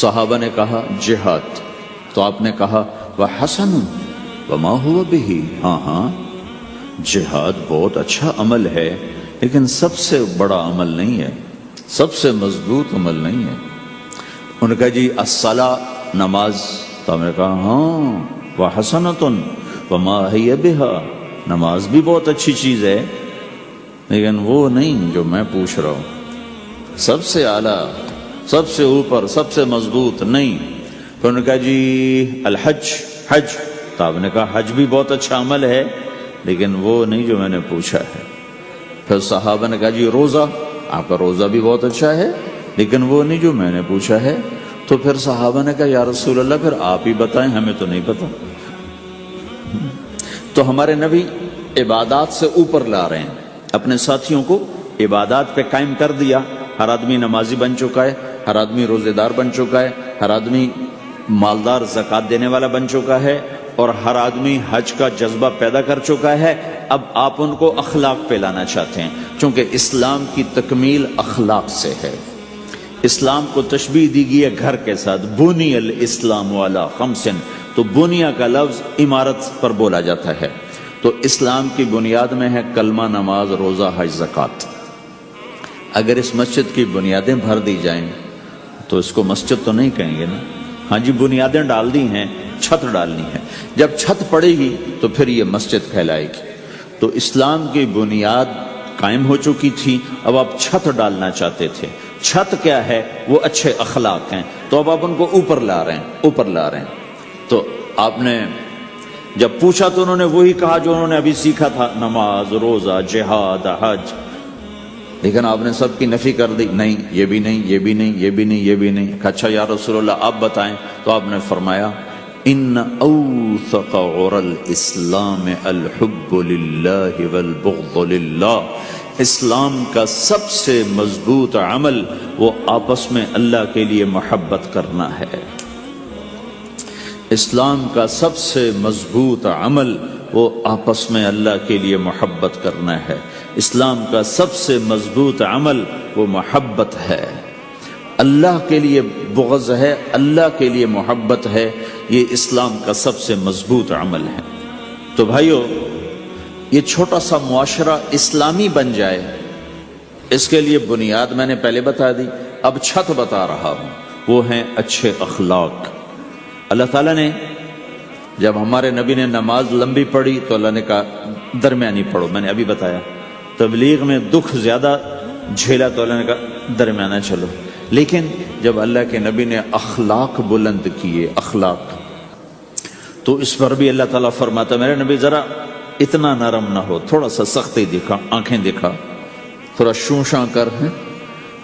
صحابہ نے کہا جہاد. تو آپ نے کہا وحسن وما هو به، ہاں جہاد بہت اچھا عمل ہے لیکن سب سے بڑا عمل نہیں ہے، سب سے مضبوط عمل نہیں ہے. ان کا جی الصلاۃ، نماز. تو ہم نے کہا ہاں وحسنۃ وما ہی بہا، نماز بھی بہت اچھی چیز ہے لیکن وہ نہیں جو میں پوچھ رہا ہوں، سب سے اعلیٰ، سب سے اوپر، سب سے مضبوط نہیں. تو ان کا جی الحج، حج. تو آپ نے کہا حج بھی بہت اچھا عمل ہے لیکن وہ نہیں جو میں نے پوچھا ہے. پھر صحابہ نے کہا جی روزہ، آپ کا روزہ بھی بہت اچھا ہے لیکن وہ نہیں جو میں نے پوچھا ہے. تو پھر صحابہ نے کہا یا رسول اللہ پھر آپ ہی بتائیں، ہمیں تو نہیں پتا. تو ہمارے نبی عبادات سے اوپر لا رہے ہیں، اپنے ساتھیوں کو عبادات پہ قائم کر دیا. ہر آدمی نمازی بن چکا ہے، ہر آدمی روزے دار بن چکا ہے، ہر آدمی مالدار زکوٰۃ دینے والا بن چکا ہے اور ہر آدمی حج کا جذبہ پیدا کر چکا ہے. اب آپ ان کو اخلاق پہ لانا چاہتے ہیں چونکہ اسلام کی تکمیل اخلاق سے ہے. اسلام کو تشبیہ دی گئی ہے گھر کے ساتھ، بنی الاسلام علی خمس. تو بنیا کا لفظ عمارت پر بولا جاتا ہے. تو اسلام کی بنیاد میں ہے کلمہ، نماز، روزہ، حج، زکوٰۃ. اگر اس مسجد کی بنیادیں بھر دی جائیں تو اس کو مسجد تو نہیں کہیں گے نا. ہاں جی بنیادیں ڈال دی ہیں، چھت ڈالنی ہے. جب چھت پڑے گی تو پھر یہ مسجد کہلائے گی. تو اسلام کی بنیاد قائم ہو چکی تھی، اب آپ چھت ڈالنا چاہتے تھے. چھت کیا ہے؟ وہ اچھے اخلاق ہیں. تو اب آپ ان کو اوپر لا رہے ہیں، اوپر لا رہے ہیں. تو آپ نے جب پوچھا تو انہوں نے وہی کہا جو انہوں نے ابھی سیکھا تھا، نماز، روزہ، جہاد، حج، لیکن آپ نے سب کی نفی کر دی، نہیں یہ بھی نہیں، یہ بھی نہیں، یہ بھی نہیں، یہ بھی نہیں۔ اچھا یا رسول اللہ آپ بتائیں، تو آپ نے فرمایا ان اوثق عرى الاسلام الحب للہ والبغض للہ، اسلام کا سب سے مضبوط عمل وہ آپس میں اللہ کے لیے محبت کرنا ہے۔ اسلام کا سب سے مضبوط عمل وہ آپس میں اللہ کے لیے محبت کرنا ہے۔ اسلام کا سب سے مضبوط عمل وہ محبت ہے، اللہ کے لیے بغض ہے، اللہ کے لیے محبت ہے، یہ اسلام کا سب سے مضبوط عمل ہے۔ تو بھائیو، یہ چھوٹا سا معاشرہ اسلامی بن جائے، اس کے لیے بنیاد میں نے پہلے بتا دی، اب چھت بتا رہا ہوں، وہ ہیں اچھے اخلاق۔ اللہ تعالیٰ نے جب ہمارے نبی نے نماز لمبی پڑھی تو اللہ نے کہا درمیانی پڑھو، میں نے ابھی بتایا۔ تبلیغ میں دکھ زیادہ جھیلا تو اللہ نے کہا درمیانہ چلو، لیکن جب اللہ کے نبی نے اخلاق بلند کیے، اخلاق، تو اس پر بھی اللہ تعالیٰ فرماتا میرے نبی ذرا اتنا نرم نہ ہو، تھوڑا سا سختی دکھا، آنکھیں دکھا، تھوڑا شوشاں کر ہیں۔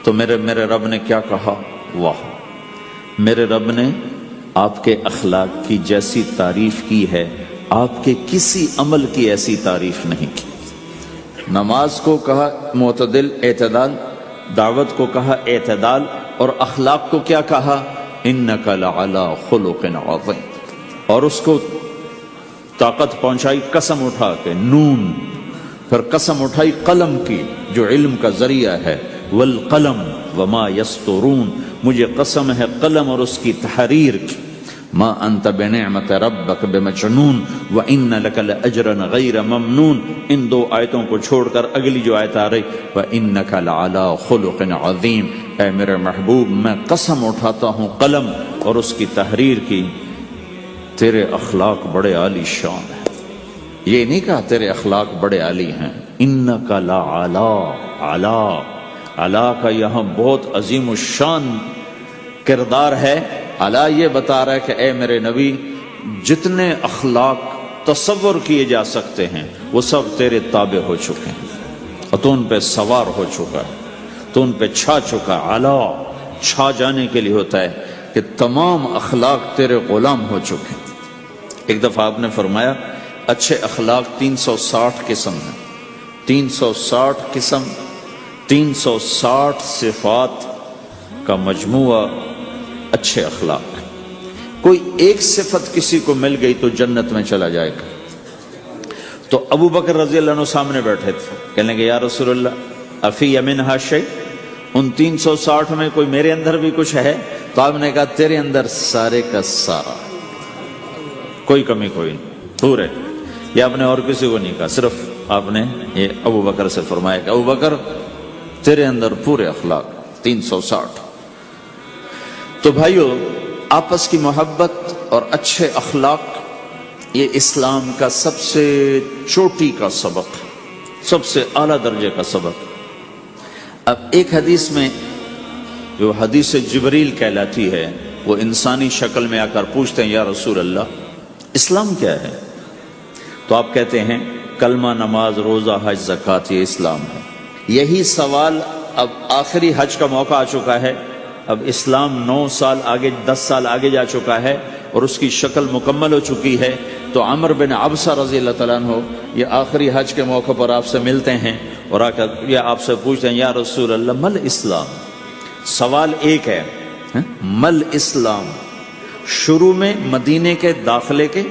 تو میرے رب نے کیا کہا؟ واہ، میرے رب نے آپ کے اخلاق کی جیسی تعریف کی ہے، آپ کے کسی عمل کی ایسی تعریف نہیں کی۔ نماز کو کہا معتدل، اعتدال، دعوت کو کہا اعتدال، اور اخلاق کو کیا کہا؟ انک لعلی خلق عظیم، اور اس کو طاقت پہنچائی قسم اٹھا کے، نون، پھر قسم اٹھائی قلم کی جو علم کا ذریعہ ہے، والقلم وما یسطرون، مجھے قسم ہے قلم اور اس کی تحریر کی، ما انت بنعمت ربک بمجنون وان لک لاجرا غیر ممنون۔ ان دو آیتوں کو چھوڑ کر اگلی جو آیت آ رہی وانک لعلی خلق عظیم، اے میرے محبوب میں قسم اٹھاتا ہوں قلم اور اس کی تحریر کی، تیرے اخلاق بڑے عالی شان ہیں۔ یہ نہیں کہا تیرے اخلاق بڑے عالی ہیں، انک لعلی، علا، علا کا یہاں بہت عظیم الشان کردار ہے۔ علا یہ بتا رہا ہے کہ اے میرے نبی، جتنے اخلاق تصور کیے جا سکتے ہیں وہ سب تیرے تابع ہو چکے ہیں، اور تو ان پہ سوار ہو چکا ہے، تو ان پہ چھا چکا۔ علا چھا جانے کے لیے ہوتا ہے کہ تمام اخلاق تیرے غلام ہو چکے ہیں۔ ایک دفعہ آپ نے فرمایا اچھے اخلاق 360 قسم ہیں، 360 قسم، 360 صفات کا مجموعہ اچھے اخلاق۔ کوئی ایک صفت کسی کو مل گئی تو جنت میں چلا جائے گا۔ تو ابو بکر رضی اللہ عنہ سامنے بیٹھے تھے، کہنے لگے یا رسول اللہ افی منہا شیء، ان 360 میں کوئی میرے اندر بھی کچھ ہے؟ تو آپ نے کہا تیرے اندر سارے کا سارا، کوئی کمی کوئی نہیں، پورے۔ یہ آپ نے اور کسی کو نہیں کہا، صرف آپ نے یہ ابو بکر سے فرمایا کہ ابو بکر تیرے اندر پورے اخلاق 360۔ تو بھائیو، آپس کی محبت اور اچھے اخلاق یہ اسلام کا سب سے چوٹی کا سبق، سب سے اعلیٰ درجے کا سبق۔ اب ایک حدیث میں جو حدیث جبریل کہلاتی ہے، وہ انسانی شکل میں آ کر پوچھتے ہیں یا رسول اللہ اسلام کیا ہے؟ تو آپ کہتے ہیں کلمہ، نماز، روزہ، حج، زکوٰۃ، یہ اسلام ہے۔ یہی سوال اب آخری حج کا موقع آ چکا ہے، اب اسلام 9 سال آگے، 10 سال آگے جا چکا ہے اور اس کی شکل مکمل ہو چکی ہے۔ تو عمر بن عبسہ رضی اللہ تعالیٰ عنہ یہ آخری حج کے موقع پر آپ سے ملتے ہیں اور آ کر یہ آپ سے پوچھتے ہیں یا رسول اللہ مل اسلام؟ سوال ایک ہے، مل اسلام؟ شروع میں مدینے کے داخلے کے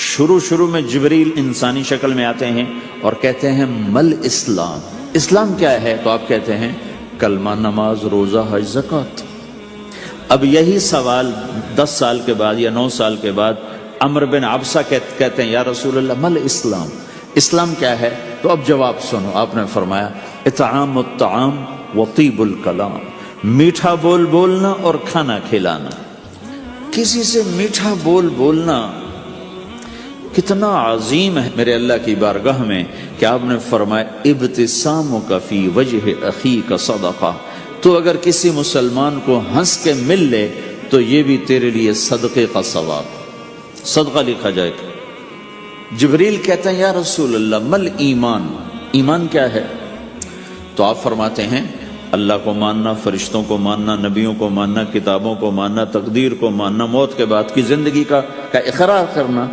شروع میں جبریل انسانی شکل میں آتے ہیں اور کہتے ہیں مل اسلام، اسلام کیا ہے؟ تو آپ کہتے ہیں کلمہ، نماز، روزہ، حج، زکوٰۃ۔ اب یہی سوال 10 سال کے بعد یا 9 سال کے بعد عمر بن عبسہ کہتے ہیں یا رسول اللہ مل اسلام، اسلام کیا ہے؟ تو اب جواب سنو، آپ نے فرمایا اطعام الطعام وطیب الکلام، میٹھا بول بولنا اور کھانا کھلانا۔ کسی سے میٹھا بول بولنا کتنا عظیم ہے میرے اللہ کی بارگاہ میں کہ آپ نے فرمایا ابتسامک فی وجہ اخیک صدقہ، تو اگر کسی مسلمان کو ہنس کے مل لے تو یہ بھی تیرے لیے صدقے کا ثواب۔ صدقہ لکھا جائے گا۔ جبریل کہتے ہیں یا رسول اللہ مل ایمان، ایمان کیا ہے؟ تو آپ فرماتے ہیں اللہ کو ماننا، فرشتوں کو ماننا، نبیوں کو ماننا، کتابوں کو ماننا، تقدیر کو ماننا، موت کے بعد کی زندگی کا اقرار کرنا۔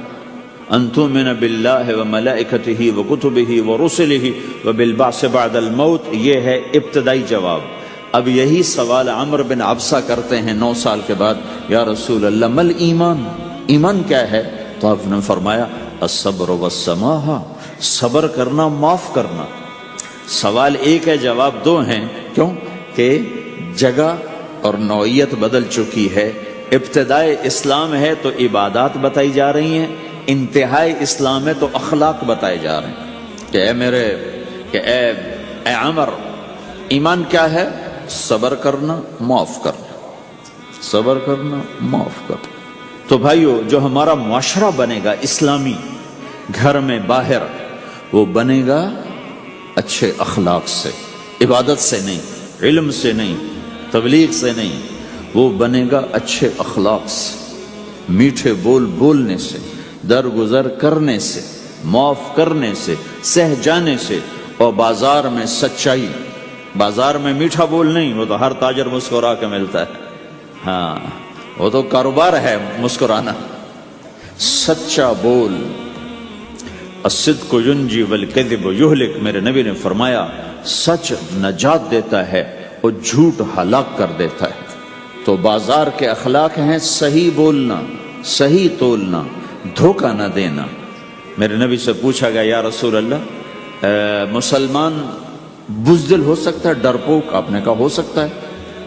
ان تؤمن باللہ وملائکتہ وکتبہ ورسلہ وبالبعث بعد الموت، یہ ہے ابتدائی جواب۔ اب یہی سوال عمرو بن عبسہ کرتے ہیں 9 سال کے بعد، یا رسول اللہ مل ایمان، ایمان کیا ہے؟ تو آپ نے فرمایا الصبر والسماحہ، صبر کرنا، معاف کرنا۔ سوال ایک ہے، جواب 2 ہیں۔ کیوں کہ جگہ اور نوعیت بدل چکی ہے۔ ابتدائے اسلام ہے تو عبادات بتائی جا رہی ہیں، انتہائی اسلام ہے تو اخلاق بتائے جا رہے ہیں کہ اے عمر، ایمان کیا ہے؟ صبر کرنا، معاف کرنا، صبر کرنا، معاف کرنا۔ تو بھائیو، جو ہمارا معاشرہ بنے گا اسلامی، گھر میں باہر، وہ بنے گا اچھے اخلاق سے، عبادت سے نہیں، علم سے نہیں، تبلیغ سے نہیں، وہ بنے گا اچھے اخلاق سے، میٹھے بول بولنے سے، درگزر کرنے سے، معاف کرنے سے، سہ جانے سے، اور بازار میں سچائی۔ بازار میں میٹھا بول نہیں، وہ تو ہر تاجر مسکرا کے ملتا ہے، ہاں وہ تو کاروبار ہے مسکرانا۔ سچا بول، الصدق ینجی والکذب یہلک، میرے نبی نے فرمایا سچ نجات دیتا ہے اور جھوٹ ہلاک کر دیتا ہے۔ تو بازار کے اخلاق ہیں صحیح بولنا، صحیح تولنا، دھوکہ نہ دینا۔ میرے نبی سے پوچھا گیا یا رسول اللہ مسلمان بزدل ہو سکتا ہے، ڈرپوک؟ آپ نے کہا ہو سکتا ہے۔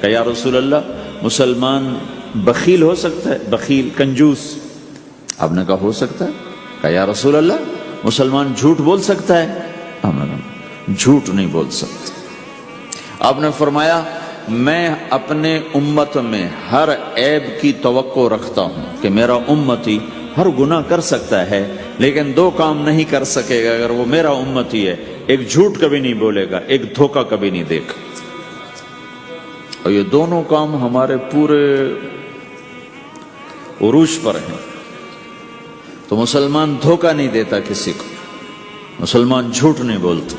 کہ یا رسول اللہ مسلمان بخیل ہو سکتا ہے، بخیل کنجوس؟ آپ نے کہا ہو سکتا ہے۔ کہ یا رسول اللہ مسلمان جھوٹ بول سکتا ہے؟ آپ نے کہا جھوٹ نہیں بول سکتا۔ آپ نے فرمایا میں اپنے امت میں ہر عیب کی توقع رکھتا ہوں کہ میرا امتی ہر گناہ کر سکتا ہے لیکن 2 کام نہیں کر سکے گا اگر وہ میرا امتی ہے، ایک جھوٹ کبھی نہیں بولے گا، ایک دھوکہ کبھی نہیں دے گا۔ اور یہ دونوں کام ہمارے پورے عروج پر ہیں۔ تو مسلمان دھوکہ نہیں دیتا کسی کو، مسلمان جھوٹ نہیں بولتا۔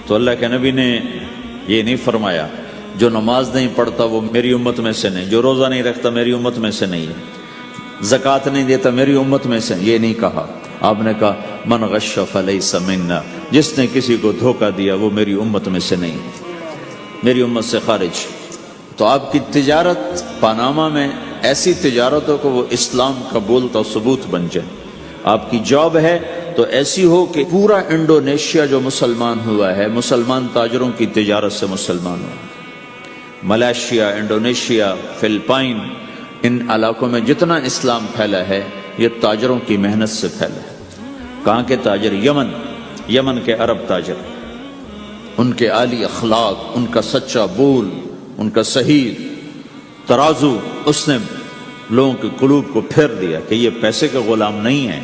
تو اللہ کے نبی نے یہ نہیں فرمایا جو نماز نہیں پڑھتا وہ میری امت میں سے نہیں، جو روزہ نہیں رکھتا میری امت میں سے نہیں ہے، زکوٰۃ نہیں دیتا میری امت میں سے، یہ نہیں کہا۔ آپ نے کہا من غش فلیس منا، جس نے کسی کو دھوکہ دیا وہ میری امت میں سے نہیں، میری امت سے خارج۔ تو آپ کی تجارت پاناما میں ایسی تجارت ہو کہ وہ اسلام کا بولتا ثبوت بن جائے۔ آپ کی جاب ہے تو ایسی ہو کہ پورا انڈونیشیا جو مسلمان ہوا ہے، مسلمان تاجروں کی تجارت سے مسلمان ہو۔ ملائیشیا، انڈونیشیا، فلپائن، ان علاقوں میں جتنا اسلام پھیلا ہے یہ تاجروں کی محنت سے پھیلا ہے۔ کہاں کے تاجر؟ یمن کے عرب تاجر، ان کے عالی اخلاق، ان کا سچا بول، ان کا صحیح ترازو، اس نے لوگوں کے قلوب کو پھیر دیا کہ یہ پیسے کے غلام نہیں ہیں۔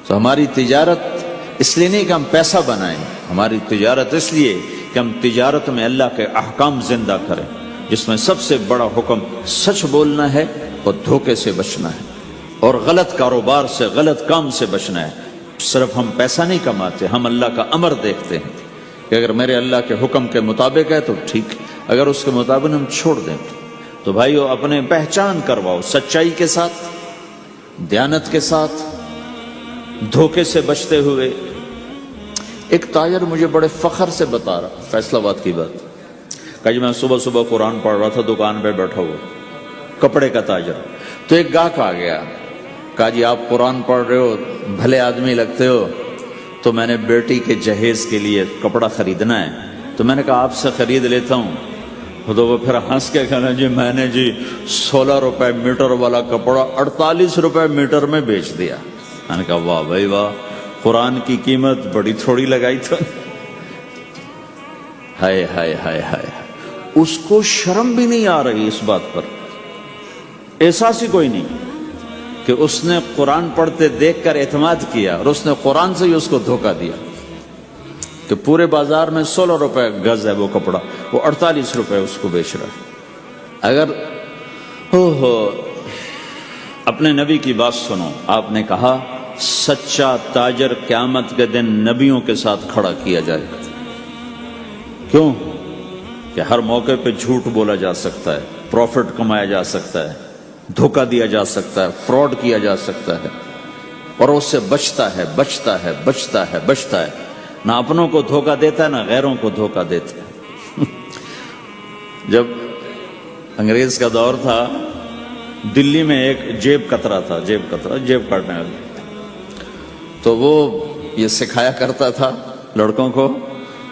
تو ہماری تجارت اس لیے نہیں کہ ہم پیسہ بنائیں، ہماری تجارت اس لیے کہ ہم تجارت میں اللہ کے احکام زندہ کریں، جس میں سب سے بڑا حکم سچ بولنا ہے اور دھوکے سے بچنا ہے، اور غلط کاروبار سے، غلط کام سے بچنا ہے۔ صرف ہم پیسہ نہیں کماتے، ہم اللہ کا امر دیکھتے ہیں کہ اگر میرے اللہ کے حکم کے مطابق ہے تو ٹھیک، اگر اس کے مطابق ہم چھوڑ دیں تو بھائیو اپنے پہچان کرواؤ سچائی کے ساتھ، دیانت کے ساتھ، دھوکے سے بچتے ہوئے۔ ایک تاجر مجھے بڑے فخر سے بتا رہا، فیصل آباد کی بات، کہ میں صبح صبح قرآن پڑھ رہا تھا، دکان پہ بیٹھا ہوا، کپڑے کا تاجر، تو ایک گاہک آ گیا، کہا جی آپ قرآن پڑھ رہے ہو، بھلے آدمی لگتے ہو، تو میں نے بیٹی کے جہیز کے لیے کپڑا خریدنا ہے، تو میں نے کہا آپ سے خرید لیتا ہوں۔ تو وہ پھر ہنس کے کہنا جی میں نے 16 روپے میٹر والا کپڑا 48 روپے میٹر میں بیچ دیا۔ میں نے کہا واہ بھائی واہ، قرآن کی قیمت بڑی تھوڑی لگائی تو۔ ہائے ہائے ہائے ہائے، اس کو شرم بھی نہیں آ رہی اس بات پر، احساس ہی کوئی نہیں کہ اس نے قرآن پڑھتے دیکھ کر اعتماد کیا اور اس نے قرآن سے ہی اس کو دھوکہ دیا کہ پورے بازار میں 16 روپے گز ہے وہ کپڑا، وہ 48 روپے اس کو بیچ رہا ہے۔ اگر اپنے نبی کی بات سنو. آپ نے کہا سچا تاجر قیامت کے دن نبیوں کے ساتھ کھڑا کیا جائے گا. کیوں؟ کہ ہر موقع پہ جھوٹ بولا جا سکتا ہے، پروفٹ کمایا جا سکتا ہے، دھوکہ دیا جا سکتا ہے، فراڈ کیا جا سکتا ہے، اور اس سے بچتا ہے بچتا ہے بچتا ہے بچتا ہے. نہ اپنوں کو دھوکہ دیتا ہے نہ غیروں کو دھوکہ دیتا ہے. جب انگریز کا دور تھا، دلی میں ایک جیب کترا تھا، جیب کاٹنے والا. تو وہ یہ سکھایا کرتا تھا لڑکوں کو،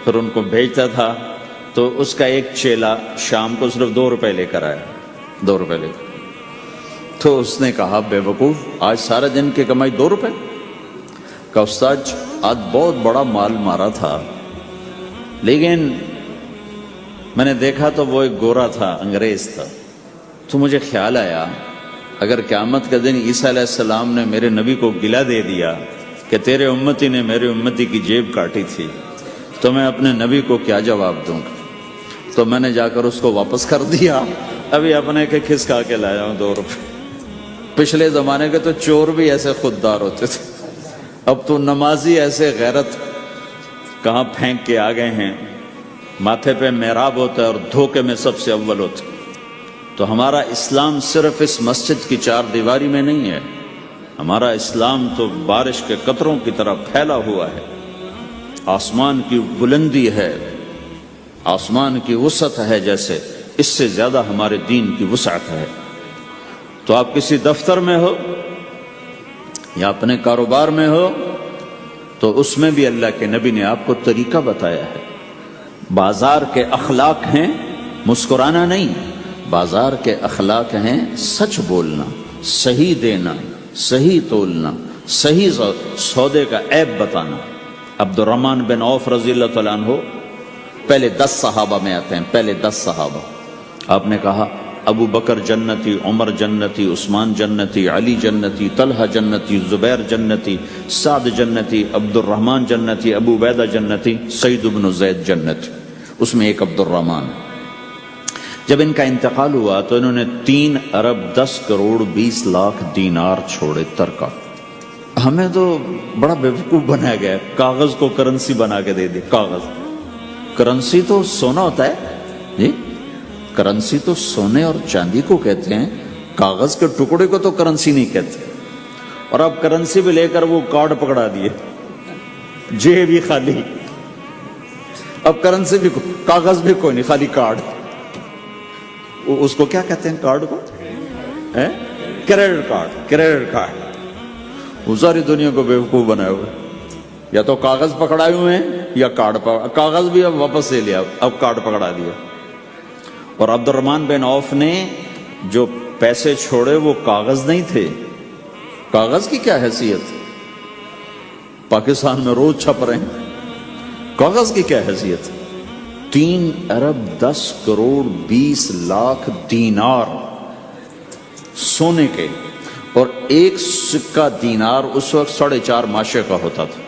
پھر ان کو بھیجتا تھا. تو اس کا ایک چیلا شام کو صرف 2 روپے لے کر آیا، 2 روپے لے کر. تو اس نے کہا بے وقوف، آج سارے دن کی کمائی 2 روپے؟ کہ استاد آج بہت بڑا مال مارا تھا، لیکن میں نے دیکھا تو وہ ایک گورا تھا، انگریز تھا. تو مجھے خیال آیا اگر قیامت کا دن عیسیٰ علیہ السلام نے میرے نبی کو گلہ دے دیا کہ تیرے امتی نے میرے امتی کی جیب کاٹی تھی، تو میں اپنے نبی کو کیا جواب دوں گا؟ تو میں نے جا کر اس کو واپس کر دیا. ابھی اپنے کے کھسکا کے لایا ہوں 2 روپے. پچھلے زمانے کے تو چور بھی ایسے خوددار ہوتے تھے، اب تو نمازی ایسے غیرت کہاں پھینک کے آ گئے ہیں. ماتھے پہ محراب ہوتا ہے اور دھوکے میں سب سے اول ہوتا ہے. تو ہمارا اسلام صرف اس مسجد کی 4 دیواری میں نہیں ہے، ہمارا اسلام تو بارش کے قطروں کی طرح پھیلا ہوا ہے. آسمان کی بلندی ہے، آسمان کی وسعت ہے، جیسے اس سے زیادہ ہمارے دین کی وسعت ہے. تو آپ کسی دفتر میں ہو یا اپنے کاروبار میں ہو، تو اس میں بھی اللہ کے نبی نے آپ کو طریقہ بتایا ہے. بازار کے اخلاق ہیں مسکرانا نہیں، بازار کے اخلاق ہیں سچ بولنا، صحیح دینا، صحیح تولنا، صحیح سودے کا عیب بتانا. عبد الرحمن بن عوف رضی اللہ تعالیٰ عنہ پہلے 10 صحابہ میں آتے ہیں، پہلے 10 صحابہ. آپ نے کہا ابو بکر جنتی، عمر جنتی، عثمان جنتی، علی جنتی، طلحہ جنتی، زبیر جنتی، سعد جنتی، عبد الرحمن جنتی، ابو عبیدہ جنتی، سعید بن زید جنتی. اس میں ایک عبد الرحمن. جب ان کا انتقال ہوا تو انہوں نے 3 ارب 10 کروڑ 20 لاکھ دینار چھوڑے ترکہ. ہمیں تو بڑا بیوقوف بنایا گیا، کاغذ کو کرنسی بنا کے دے دی. کاغذ، کرنسی تو سونا ہوتا ہے جی، کرنسی تو سونے اور چاندی کو کہتے ہیں، کاغذ کے ٹکڑے کو تو کرنسی نہیں کہتے. اور اب کرنسی بھی لے کر وہ کارڈ پکڑا دیے، جیب بھی خالی. اب کرنسی بھی کاغذ بھی کوئی نہیں، خالی کارڈ. اس کو کیا کہتے ہیں کارڈ کو؟ Credit card. کریڈٹ کارڈ وہ ساری دنیا کو بیوقوف بنائے ہوئے. یا تو کاغذ پکڑائے ہوئے ہیں یا کارڈ کاغذ بھی اب واپس لے لیا، اب کارڈ پکڑا دیا. اور عبد الرحمن بن عوف نے جو پیسے چھوڑے وہ کاغذ نہیں تھے. کاغذ کی کیا حیثیت؟ پاکستان میں روز چھپ رہے ہیں، کاغذ کی کیا حیثیت؟ 3 ارب 10 کروڑ 20 لاکھ دینار سونے کے، اور ایک سکہ دینار اس وقت 4.5 ماشے کا ہوتا تھا.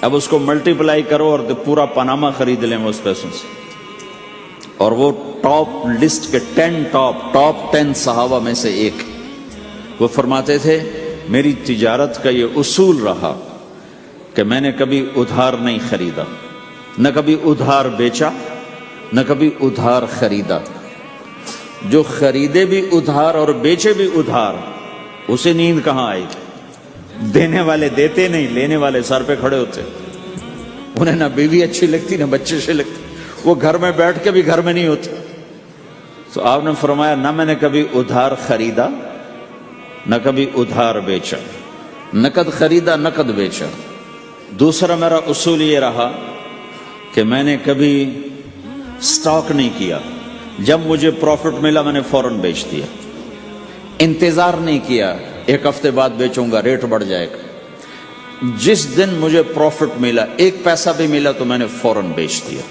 اب اس کو ملٹیپلائی کرو اور پورا پاناما خرید لیں اس پیسوں سے. اور وہ ٹاپ لسٹ کے 10 صحابہ میں سے ایک. وہ فرماتے تھے میری تجارت کا یہ اصول رہا کہ میں نے کبھی ادھار نہیں خریدا، نہ کبھی ادھار بیچا، نہ کبھی ادھار خریدا. جو خریدے بھی ادھار اور بیچے بھی ادھار، اسے نیند کہاں آئی؟ دینے والے دیتے نہیں، لینے والے سر پہ کھڑے ہوتے. انہیں نہ بیوی اچھی لگتی نہ بچے اچھے لگتے، وہ گھر میں بیٹھ کے بھی گھر میں نہیں ہوتے. تو آپ نے فرمایا نہ میں نے کبھی ادھار خریدا نہ کبھی ادھار بیچا، نقد خریدا نقد بیچا. دوسرا میرا اصول یہ رہا کہ میں نے کبھی سٹاک نہیں کیا، جب مجھے پروفٹ ملا میں نے فوراً بیچ دیا. انتظار نہیں کیا 1 ہفتے بعد بیچوں گا ریٹ بڑھ جائے گا. جس دن مجھے پروفٹ ملا 1 پیسہ بھی ملا تو میں نے فوراً بیچ دیا.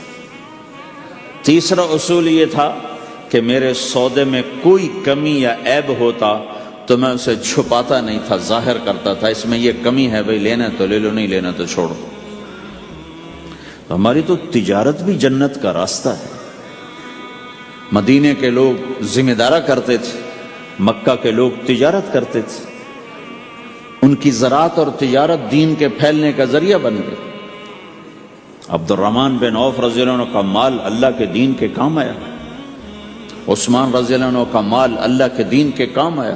تیسرا اصول یہ تھا کہ میرے سودے میں کوئی کمی یا عیب ہوتا تو میں اسے چھپاتا نہیں تھا، ظاہر کرتا تھا. اس میں یہ کمی ہے بھائی، لینا تو لے لو، نہیں لینا تو چھوڑو. ہماری تو تجارت بھی جنت کا راستہ ہے. مدینے کے لوگ ذمہ دارا کرتے تھے، مکہ کے لوگ تجارت کرتے تھے، ان کی زراعت اور تجارت دین کے پھیلنے کا ذریعہ بن گئی۔ عبد الرحمن بن عوف رضی اللہ عنہ کا مال اللہ کے دین کے کام آیا، عثمان رضی اللہ عنہ کا مال اللہ کے دین کے کام آیا۔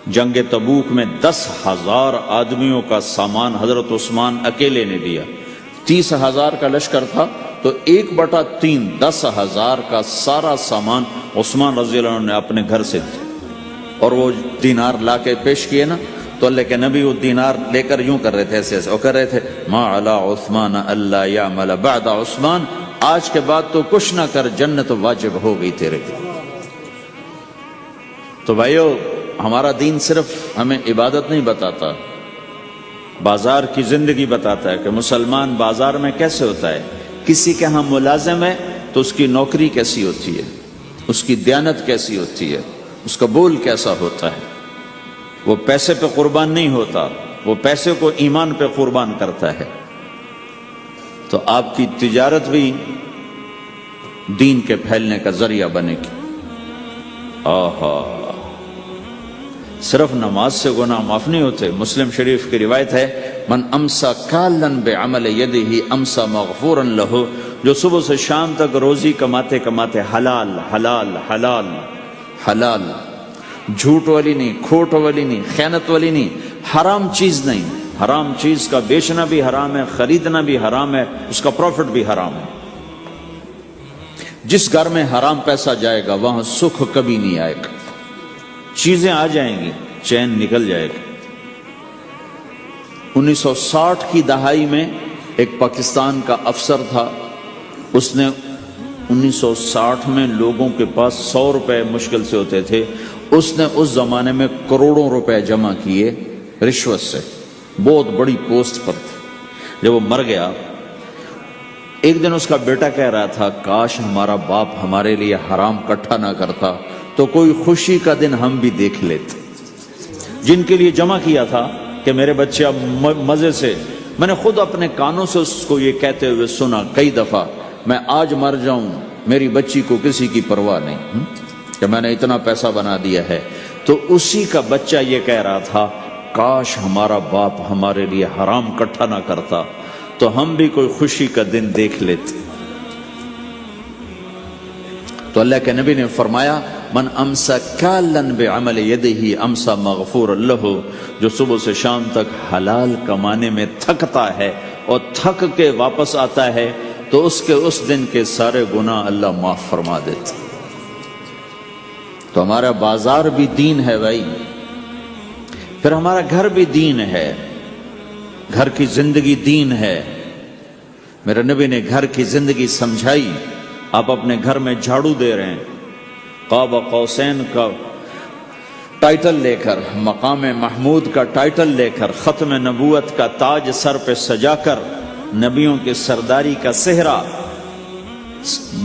جنگ تبوک میں 10,000 آدمیوں کا سامان حضرت عثمان اکیلے نے دیا۔ 30,000 کا لشکر تھا تو 1/3 10,000 کا سارا سامان عثمان رضی اللہ عنہ نے اپنے گھر سے دیا، اور وہ دینار لا کے پیش کیے نا، تو اللہ کے نبی وہ دینار لے کر یوں کر رہے تھے، ایسے ایسے وہ کر رہے تھے، ما علی عثمان اللہ یعمل بعد عثمان، آج کے بعد تو کچھ نہ کر، جنت واجب ہو گئی تیرے لیے۔ تو بھائیو، ہمارا دین صرف ہمیں عبادت نہیں بتاتا، بازار کی زندگی بتاتا ہے کہ مسلمان بازار میں کیسے ہوتا ہے۔ کسی کے ہاں ملازم ہے تو اس کی نوکری کیسی ہوتی ہے، اس کی دیانت کیسی ہوتی ہے، اس کا بول کیسا ہوتا ہے۔ وہ پیسے پہ قربان نہیں ہوتا، وہ پیسے کو ایمان پہ قربان کرتا ہے۔ تو آپ کی تجارت بھی دین کے پھیلنے کا ذریعہ بنے گی۔ آہا، صرف نماز سے گناہ معاف نہیں ہوتے۔ مسلم شریف کی روایت ہے، من امسا کالن بعمل یدہ امسا مغفورا لہ، جو صبح سے شام تک روزی کماتے کماتے حلال حلال حلال حلال، جھوٹ والی نہیں، کھوٹ والی نہیں، خیانت والی نہیں، حرام چیز نہیں، حرام چیز کا بیچنا بھی حرام ہے، خریدنا بھی حرام ہے، اس کا پروفٹ بھی حرام ہے۔ جس گھر میں حرام پیسہ جائے گا وہاں سکھ کبھی نہیں آئے گا، چیزیں آ جائیں گی، چین نکل جائے گا۔ 1960 کی دہائی میں ایک پاکستان کا افسر تھا، اس نے 1960 میں لوگوں کے پاس 100 روپے مشکل سے ہوتے تھے، اس نے اس زمانے میں کروڑوں روپے جمع کیے رشوت سے، بہت بڑی پوسٹ پر تھے۔ جب وہ مر گیا، ایک دن اس کا بیٹا کہہ رہا تھا، کاش ہمارا باپ ہمارے لیے حرام کٹھا نہ کرتا تو کوئی خوشی کا دن ہم بھی دیکھ لیتے۔ جن کے لیے جمع کیا تھا کہ میرے بچے اب مزے سے، میں نے خود اپنے کانوں سے اس کو یہ کہتے ہوئے سنا کئی دفعہ، میں آج مر جاؤں میری بچی کو کسی کی پرواہ نہیں کہ میں نے اتنا پیسہ بنا دیا ہے۔ تو اسی کا بچہ یہ کہہ رہا تھا، کاش ہمارا باپ ہمارے لیے حرام کٹھا نہ کرتا تو ہم بھی کوئی خوشی کا دن دیکھ لیتے۔ تو اللہ کے نبی نے فرمایا، من امسا کالن بعمل یدہ امسا مغفور لہ، جو صبح سے شام تک حلال کمانے میں تھکتا ہے اور تھک کے واپس آتا ہے تو اس کے اس دن کے سارے گناہ اللہ معاف فرما دیتا۔ تو ہمارا بازار بھی دین ہے بھائی، پھر ہمارا گھر بھی دین ہے، گھر کی زندگی دین ہے۔ میرے نبی نے گھر کی زندگی سمجھائی۔ آپ اپنے گھر میں جھاڑو دے رہے ہیں، قاب قوسین کا ٹائٹل لے کر، مقام محمود کا ٹائٹل لے کر، ختم نبوت کا تاج سر پہ سجا کر، نبیوں کے سرداری کا صحرا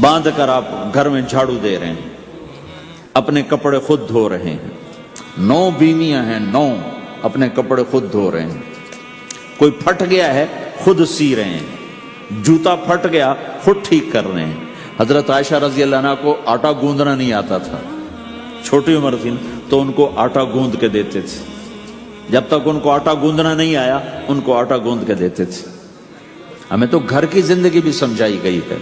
باندھ کر آپ گھر میں جھاڑو دے رہے ہیں، اپنے کپڑے خود دھو رہے ہیں۔ 9 بیویاں ہیں، 9 اپنے کپڑے خود دھو رہے ہیں۔ کوئی پھٹ گیا ہے خود سی رہے ہیں، جوتا پھٹ گیا خود ٹھیک کر رہے ہیں۔ حضرت عائشہ رضی اللہ عنہ کو آٹا گوندنا نہیں آتا تھا، چھوٹی عمر تھی تو ان کو آٹا گوند کے دیتے تھے، جب تک ان کو آٹا گوندنا نہیں آیا ان کو آٹا گوند کے دیتے تھے۔ ہمیں تو گھر کی زندگی بھی سمجھائی گئی ہے،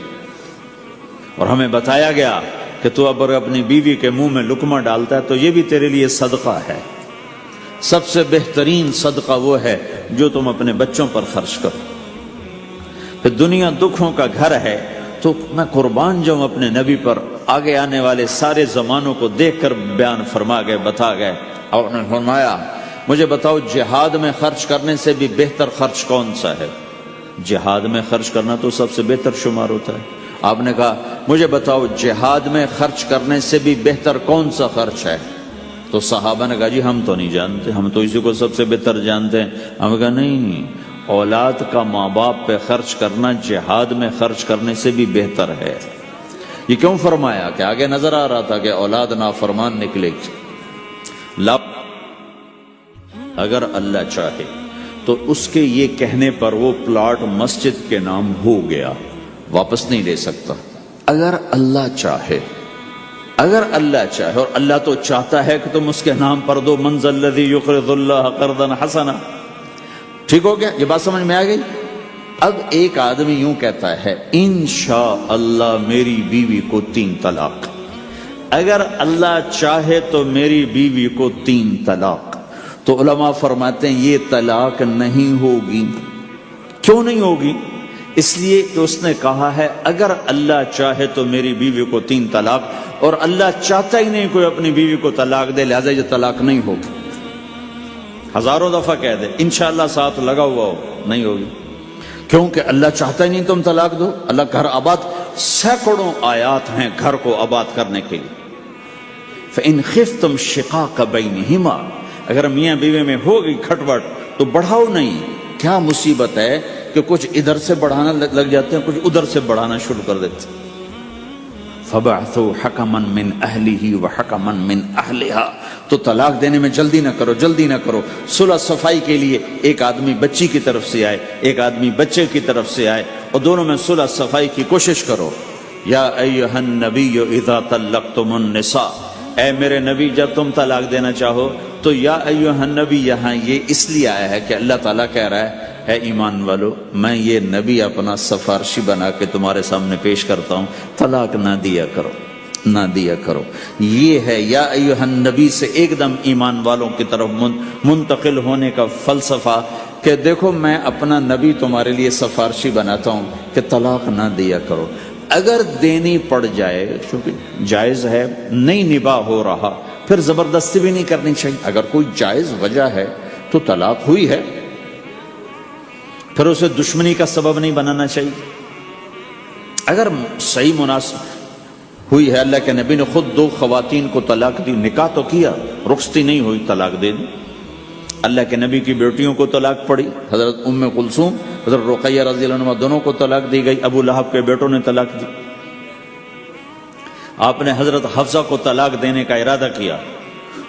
اور ہمیں بتایا گیا کہ تو اب اپنی بیوی کے منہ میں لقمہ ڈالتا ہے تو یہ بھی تیرے لیے صدقہ ہے۔ سب سے بہترین صدقہ وہ ہے جو تم اپنے بچوں پر خرچ کرو۔ پھر دنیا دکھوں کا گھر ہے تو میں قربان جاؤں اپنے نبی پر، آگے آنے والے سارے زمانوں کو دیکھ کر بیان فرما گئے، بتا گئے، اور انہوں نے فرمایا مجھے بتاؤ جہاد میں خرچ کرنے سے بھی بہتر خرچ کون سا ہے؟ جہاد میں خرچ کرنا تو سب سے بہتر شمار ہوتا ہے۔ آپ نے کہا مجھے بتاؤ جہاد میں خرچ کرنے سے بھی بہتر کون سا خرچ ہے؟ تو صحابہ نے کہا جی ہم تو نہیں جانتے، ہم تو اسی کو سب سے بہتر جانتے ہیں۔ ہم نے کہا نہیں، اولاد کا ماں باپ پہ خرچ کرنا جہاد میں خرچ کرنے سے بھی بہتر ہے۔ یہ کیوں فرمایا؟ کہ آگے نظر آ رہا تھا کہ اولاد نافرمان نکلے گی۔ اگر اللہ چاہے تو اس کے یہ کہنے پر وہ پلاٹ مسجد کے نام ہو گیا، واپس نہیں لے سکتا۔ اگر اللہ چاہے اگر اللہ چاہے، اور اللہ تو چاہتا ہے کہ تم اس کے نام پر دو، من ذا الذی یقرض اللہ قرضا حسنا. ٹھیک ہو گیا؟ یہ بات سمجھ میں آ گئی؟ اب ایک آدمی یوں کہتا ہے انشاءاللہ میری بیوی کو 3 طلاق، اگر اللہ چاہے تو میری بیوی کو 3 طلاق، تو علماء فرماتے ہیں یہ طلاق نہیں ہوگی. کیوں نہیں ہوگی؟ اس لیے کہ اس نے کہا ہے اگر اللہ چاہے تو میری بیوی کو 3 طلاق، اور اللہ چاہتا ہی نہیں کوئی اپنی بیوی کو طلاق دے، لہذا یہ طلاق نہیں ہوگی. ہزاروں دفعہ کہہ دے انشاءاللہ ساتھ لگا ہوا ہو، نہیں ہوگی. کیونکہ اللہ چاہتا ہی نہیں تم طلاق دو. اللہ گھر آباد، سینکڑوں آیات ہیں گھر کو آباد کرنے کے لیے. فَإِنْ خِفْتُمْ شِقَاقَ بَيْنِهِمَا، اگر میاں بیوی میں ہوگی کھٹپٹ تو بڑھاؤ نہیں. کیا مصیبت ہے کہ کچھ ادھر سے بڑھانا لگ جاتے ہیں، کچھ ادھر سے بڑھانا شروع کر دیتے ہیں. فَبَعْثُوا حَكَمًا مِّنْ أَهْلِهِ وَحَكَمًا مِّنْ أَهْلِهَا، تو طلاق دینے میں جلدی نہ کرو، جلدی نہ کرو. صلح صفائی کے لیے ایک آدمی بچی کی طرف سے آئے، ایک آدمی بچے کی طرف سے آئے، اور دونوں میں صلح صفائی کی کوشش کرو. یا ایھا النبی اذا طلقتم النساء، اے میرے نبی جب تم طلاق دینا چاہو تو یا ایھا النبی یہاں یہ اس لیے آیا ہے کہ اللہ تعالیٰ کہہ رہا ہے اے ایمان والو میں یہ نبی اپنا سفارشی بنا کے تمہارے سامنے پیش کرتا ہوں، طلاق نہ دیا کرو، نہ دیا کرو. یہ ہے یا ایھا النبی سے ایک دم ایمان والوں کی طرف منتقل ہونے کا فلسفہ کہ دیکھو میں اپنا نبی تمہارے لیے سفارشی بناتا ہوں کہ طلاق نہ دیا کرو. اگر دینی پڑ جائے چونکہ جائز ہے، نہیں نباہ ہو رہا، پھر زبردستی بھی نہیں کرنی چاہیے. اگر کوئی جائز وجہ ہے تو طلاق ہوئی ہے، پھر اسے دشمنی کا سبب نہیں بنانا چاہیے. اگر صحیح مناسب ہوئی ہے، اللہ کے نبی نے خود 2 خواتین کو طلاق دی، نکاح تو کیا، رخصتی نہیں ہوئی، طلاق دے دی. اللہ کے نبی کی بیٹیوں کو طلاق پڑی، حضرت ام کلثوم، حضرت رقیہ رضی اللہ عنہ دونوں کو طلاق دی گئی. ابو لہب کے بیٹوں نے طلاق دی. آپ نے حضرت حفصہ کو طلاق دینے کا ارادہ کیا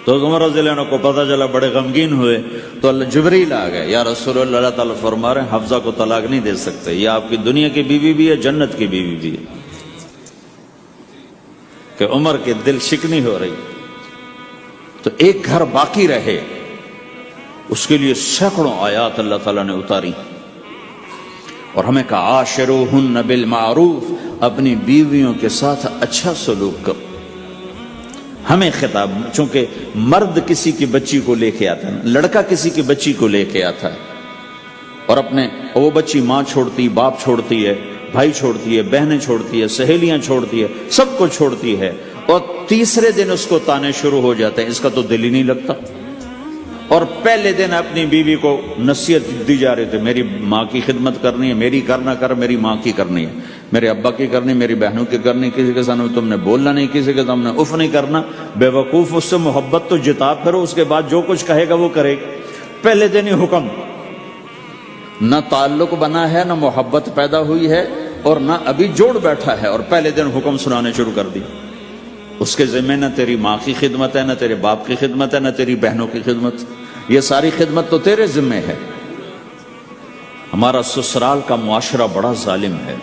تو عمر رضی اللہ عنہ کو پتہ چلا، بڑے غمگین ہوئے، تو اللہ جبریل آ گئے، یا رسول اللہ، اللہ تعالیٰ فرما رہے ہیں حفصہ کو طلاق نہیں دے سکتے، یہ آپ کی دنیا کی بیوی بھی ہے، جنت کی بیوی بھی ہے. کہ عمر کے دل شکنی ہو رہی. تو ایک گھر باقی رہے اس کے لیے سینکڑوں آیات اللہ تعالیٰ نے اتاری، اور ہمیں کہا عاشروہن بالمعروف، اپنی بیویوں کے ساتھ اچھا سلوک کرو. ہمیں خطاب، چونکہ مرد کسی کی بچی کو لے کے آتا ہے، لڑکا کسی کی بچی کو لے کے آتا ہے، اور وہ بچی ماں چھوڑتی، باپ چھوڑتی ہے، بھائی چھوڑتی ہے، بہنیں چھوڑتی ہے، سہیلیاں چھوڑتی ہے، سب کو چھوڑتی ہے، اور تیسرے دن اس کو تانے شروع ہو جاتے ہیں، اس کا تو دل ہی نہیں لگتا. اور پہلے دن اپنی بیوی کو نصیحت دی جا رہے تھے، میری ماں کی خدمت کرنی ہے، میری کرنا کر، میری ماں کی کرنی ہے، میرے ابا کی کرنی، میری بہنوں کی کرنی، کسی کے سامنے تم نے بولنا نہیں، کسی کے سامنے اف نہیں کرنا. بے وقوف، اس سے محبت تو جتا پھرو، اس کے بعد جو کچھ کہے گا وہ کرے گا. پہلے دن ہی حکم، نہ تعلق بنا ہے، نہ محبت پیدا ہوئی ہے، اور نہ ابھی جوڑ بیٹھا ہے، اور پہلے دن حکم سنانے شروع کر دی. اس کے ذمہ نہ تیری ماں کی خدمت ہے، نہ تیرے باپ کی خدمت ہے، نہ تیری بہنوں کی خدمت، یہ ساری خدمت تو تیرے ذمہ ہے. ہمارا سسرال کا معاشرہ بڑا ظالم ہے.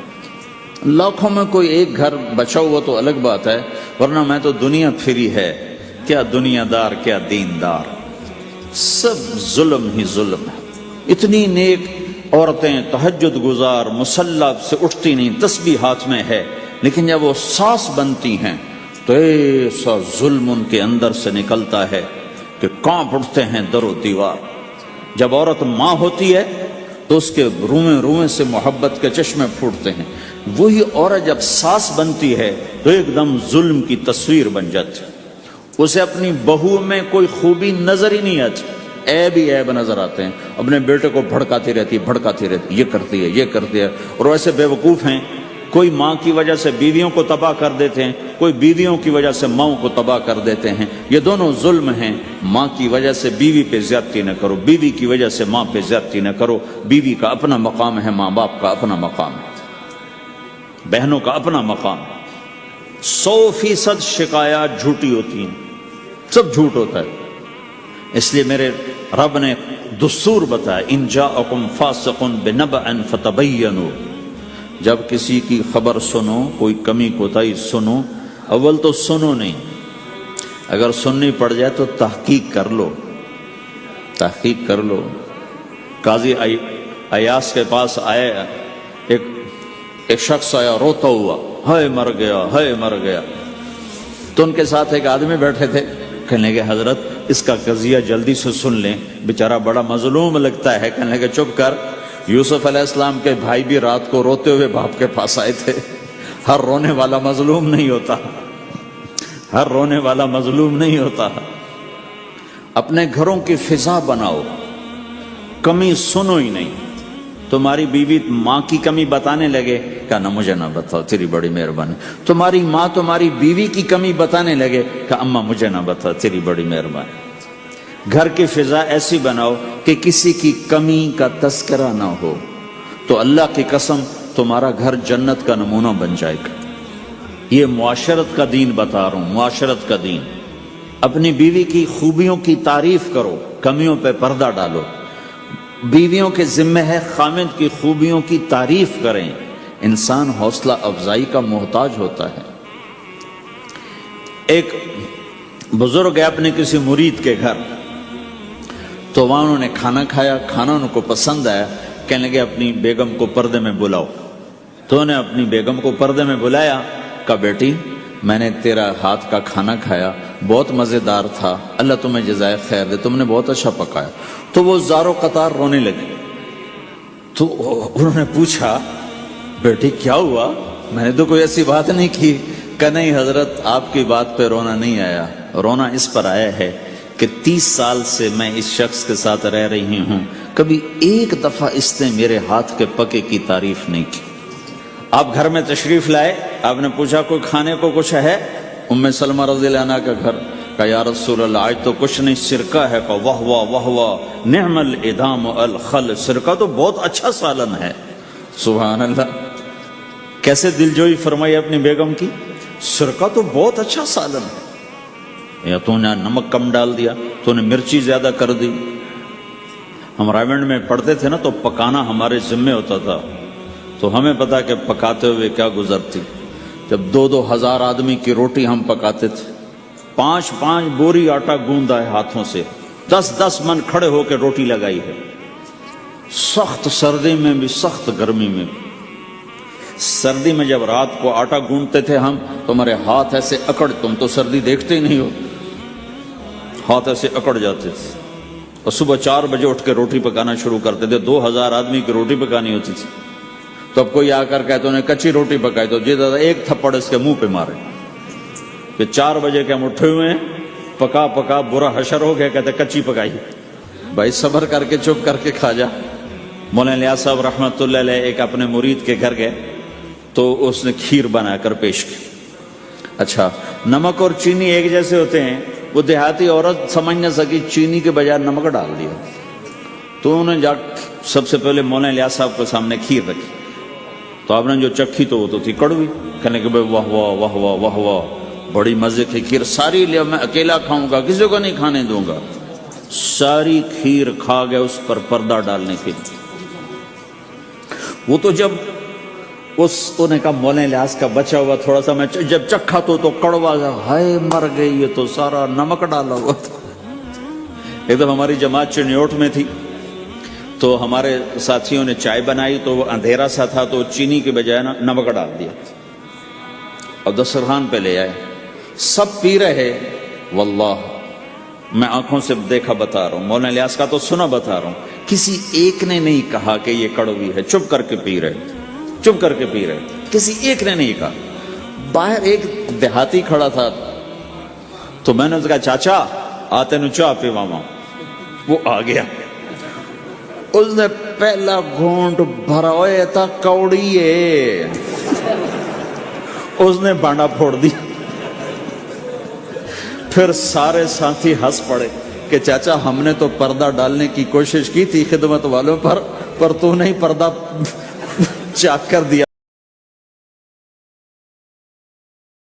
لاکھوں میں کوئی ایک گھر بچا ہوا تو الگ بات ہے، ورنہ میں تو دنیا پھری ہے، کیا دنیا دار کیا دیندار، سب ظلم ہی ظلم ہے. اتنی نیک عورتیں تہجد گزار مصلی سے اٹھتی نہیں، تسبیح ہاتھ میں ہے، لیکن جب وہ ساس بنتی ہیں تو ایسا ظلم ان کے اندر سے نکلتا ہے کہ کانپ اٹھتے ہیں در و دیوار. جب عورت ماں ہوتی ہے تو اس کے روئیں روئیں سے محبت کے چشمے پھوٹتے ہیں. وہی عورت جب ساس بنتی ہے تو ایک دم ظلم کی تصویر بن جاتی، اسے اپنی بہو میں کوئی خوبی نظر ہی نہیں آتی، عیب ہی عیب نظر آتے ہیں. اپنے بیٹے کو بھڑکاتی رہتی، یہ کرتی ہے، یہ کرتی ہے. اور ویسے بے وقوف ہیں، کوئی ماں کی وجہ سے بیویوں کو تباہ کر دیتے ہیں، کوئی بیویوں کی وجہ سے ماؤں کو تباہ کر دیتے ہیں. یہ دونوں ظلم ہیں. ماں کی وجہ سے بیوی پہ زیادتی نہ کرو، بیوی کی وجہ سے ماں پہ زیادتی نہ کرو. بیوی کا اپنا مقام ہے، ماں باپ کا اپنا مقام ہے، بہنوں کا اپنا مقام ہے. 100% شکایات جھوٹی ہوتی ہیں، سب جھوٹ ہوتا ہے. اس لیے میرے رب نے دستور بتایا، ان جاءکم فاسق بنبأ فتبینوا، جب کسی کی خبر سنو، کوئی کمی کوتاہی سنو، اول تو سنو نہیں، اگر سننی پڑ جائے تو تحقیق کر لو، تحقیق کر لو۔ قاضی ایاس کے پاس آئے، ایک شخص آیا روتا ہوا، ہائے مر گیا، ہائے مر گیا۔ تو ان کے ساتھ ایک آدمی بیٹھے تھے، کہنے لگے حضرت اس کا قضیہ جلدی سے سن لیں، بیچارہ بڑا مظلوم لگتا ہے۔ کہنے لگے چپ کر، یوسف علیہ السلام کے بھائی بھی رات کو روتے ہوئے باپ کے پاس آئے تھے۔ ہر رونے والا مظلوم نہیں ہوتا، ہر رونے والا مظلوم نہیں ہوتا۔ اپنے گھروں کی فضا بناؤ، کمی سنو ہی نہیں۔ تمہاری بیوی ماں کی کمی بتانے لگے، کہا مجھے نہ بتاؤ، تیری بڑی مہربانی۔ تمہاری ماں تمہاری بیوی کی کمی بتانے لگے، کہا اماں مجھے نہ بتاؤ، تیری بڑی مہربانی۔ گھر کی فضا ایسی بناؤ کہ کسی کی کمی کا تذکرہ نہ ہو، تو اللہ کی قسم تمہارا گھر جنت کا نمونہ بن جائے گا۔ یہ معاشرت کا دین بتا رہا ہوں، معاشرت کا دین۔ اپنی بیوی کی خوبیوں کی تعریف کرو، کمیوں پہ پردہ ڈالو۔ بیویوں کے ذمہ ہے خامد کی خوبیوں کی تعریف کریں۔ انسان حوصلہ افزائی کا محتاج ہوتا ہے۔ ایک بزرگ ہے اپنے کسی مرید کے گھر، تو وہاں انہوں نے کھانا کھایا، کھانا ان کو پسند آیا، کہنے لگے اپنی بیگم کو پردے میں بلاؤ۔ تو انہوں نے اپنی بیگم کو پردے میں بلایا، کہا بیٹی میں نے تیرا ہاتھ کا کھانا کھایا، بہت مزیدار تھا، اللہ تمہیں جزائے خیر دے، تم نے بہت اچھا پکایا۔ تو وہ زارو قطار رونے لگی۔ تو انہوں نے پوچھا بیٹی کیا ہوا؟ میں نے تو کوئی ایسی بات نہیں کی۔ کہ نہیں حضرت آپ کی بات پہ رونا نہیں آیا، رونا اس پر آیا ہے کہ 30 سال سے میں اس شخص کے ساتھ رہ رہی ہوں، کبھی ایک دفعہ اس نے میرے ہاتھ کے پکے کی تعریف نہیں کی۔ آپ گھر میں تشریف لائے، آپ نے پوچھا کوئی کھانے کو کچھ ہے؟ ام سلمہ رضی اللہ عنہ کا گھر، کہا یا رسول اللہ آج تو کچھ نہیں، سرکہ ہے۔ کہا واہ واہ واہ واہ، نعم الادام الخل، سرکہ تو بہت اچھا سالن ہے۔ سبحان اللہ، کیسے دلجوئی فرمائی اپنی بیگم کی، سرکہ تو بہت اچھا سالن ہے، یا تو نے نمک کم ڈال دیا، تو نے مرچی زیادہ کر دی۔ ہم رائمنڈ میں پڑھتے تھے نا، تو پکانا ہمارے ذمہ ہوتا تھا، تو ہمیں پتا کہ پکاتے ہوئے کیا گزرتی۔ جب 2-2 ہزار آدمی کی روٹی ہم پکاتے تھے، 5-5 بوری آٹا گوندا ہے ہاتھوں سے، 10-10 من کھڑے ہو کے روٹی لگائی ہے، سخت سردی میں بھی سخت گرمی میں بھی۔ سردی میں جب رات کو آٹا گونڈتے تھے ہم، تو ہمارے ہاتھ ایسے اکڑ، تم تو سردی دیکھتے ہی نہیں ہو، ہاتھ ایسے اکڑ جاتے تھے، اور صبح 4 بجے اٹھ کے روٹی پکانا شروع کرتے تھے۔ 2000 آدمی کی روٹی پکانی ہوتی تھی۔ تو اب کوئی آ کر کہتے انہیں کچی روٹی پکائی، تو جی دادا ایک تھپڑ اس کے منہ پہ مارے کہ 4 بجے کے ہم اٹھے ہوئے ہیں، پکا پکا برا حشر ہو گیا، کہتے کچی پکائی۔ بھائی صبر کر کے چپ کر کے کھا جا۔ مولانا الیاس صاحب رحمۃ اللہ علیہ ایک اپنے مرید کے گھر گئے، تو اس نے کھیر بنا کر پیش کی۔ اچھا نمک اور چینی ایک جیسے ہوتے ہیں، وہ دیہاتی عورت سمجھ نہ سکی، چینی کے بجائے نمک ڈال دیا۔ تو انہوں نے جا سب سے پہلے مولانا الیاس صاحب کے سامنے کھیر رکھی، تو آپ نے جو چکھی تو وہ تو تھی کڑوی۔ کہنے کہ بھائی واہ واہ واہ واہ واہ واہ، بڑی مزے کی کھیر، ساری لیا میں اکیلا کھاؤں گا، کسی کو نہیں کھانے دوں گا۔ ساری کھیر کھا گئے اس پر پردہ ڈالنے کے لیے۔ وہ تو جب تو نے کہا مولانا الیاس کا بچا ہوا تھوڑا سا میں جب چکھا تو کڑوا گیا، ہائے مر گئی، یہ تو سارا نمک ڈالا ہوا تھا۔ ایک دم ہماری جماعت چنیوٹ میں تھی، تو ہمارے ساتھیوں نے چائے بنائی، تو وہ اندھیرا سا تھا، تو چینی کے بجائے نمک ڈال دیا اور دسترخوان پہ لے آئے، سب پی رہے۔ واللہ میں آنکھوں سے دیکھا بتا رہا ہوں، مولانا الیاس کا تو سنا بتا رہا ہوں، کسی ایک نے نہیں کہا کہ یہ کڑوی ہے، چپ کر کے پی رہے، چپ کر کے پی رہے، کسی ایک نے نہیں کہا۔ باہر ایک دیہاتی کھڑا تھا، تو میں نے اس کہا چاچا آتے نو چاہ پی ماما، وہ آ گیا، اس نے پہلا گھونٹ بھرا ہوئے تھا کوڑی ہے، اس نے بانڈا پھوڑ دی۔ پھر سارے ساتھی ہنس پڑے کہ چاچا ہم نے تو پردہ ڈالنے کی کوشش کی تھی خدمت والوں پر تو نہیں پردہ چاک کر دیا۔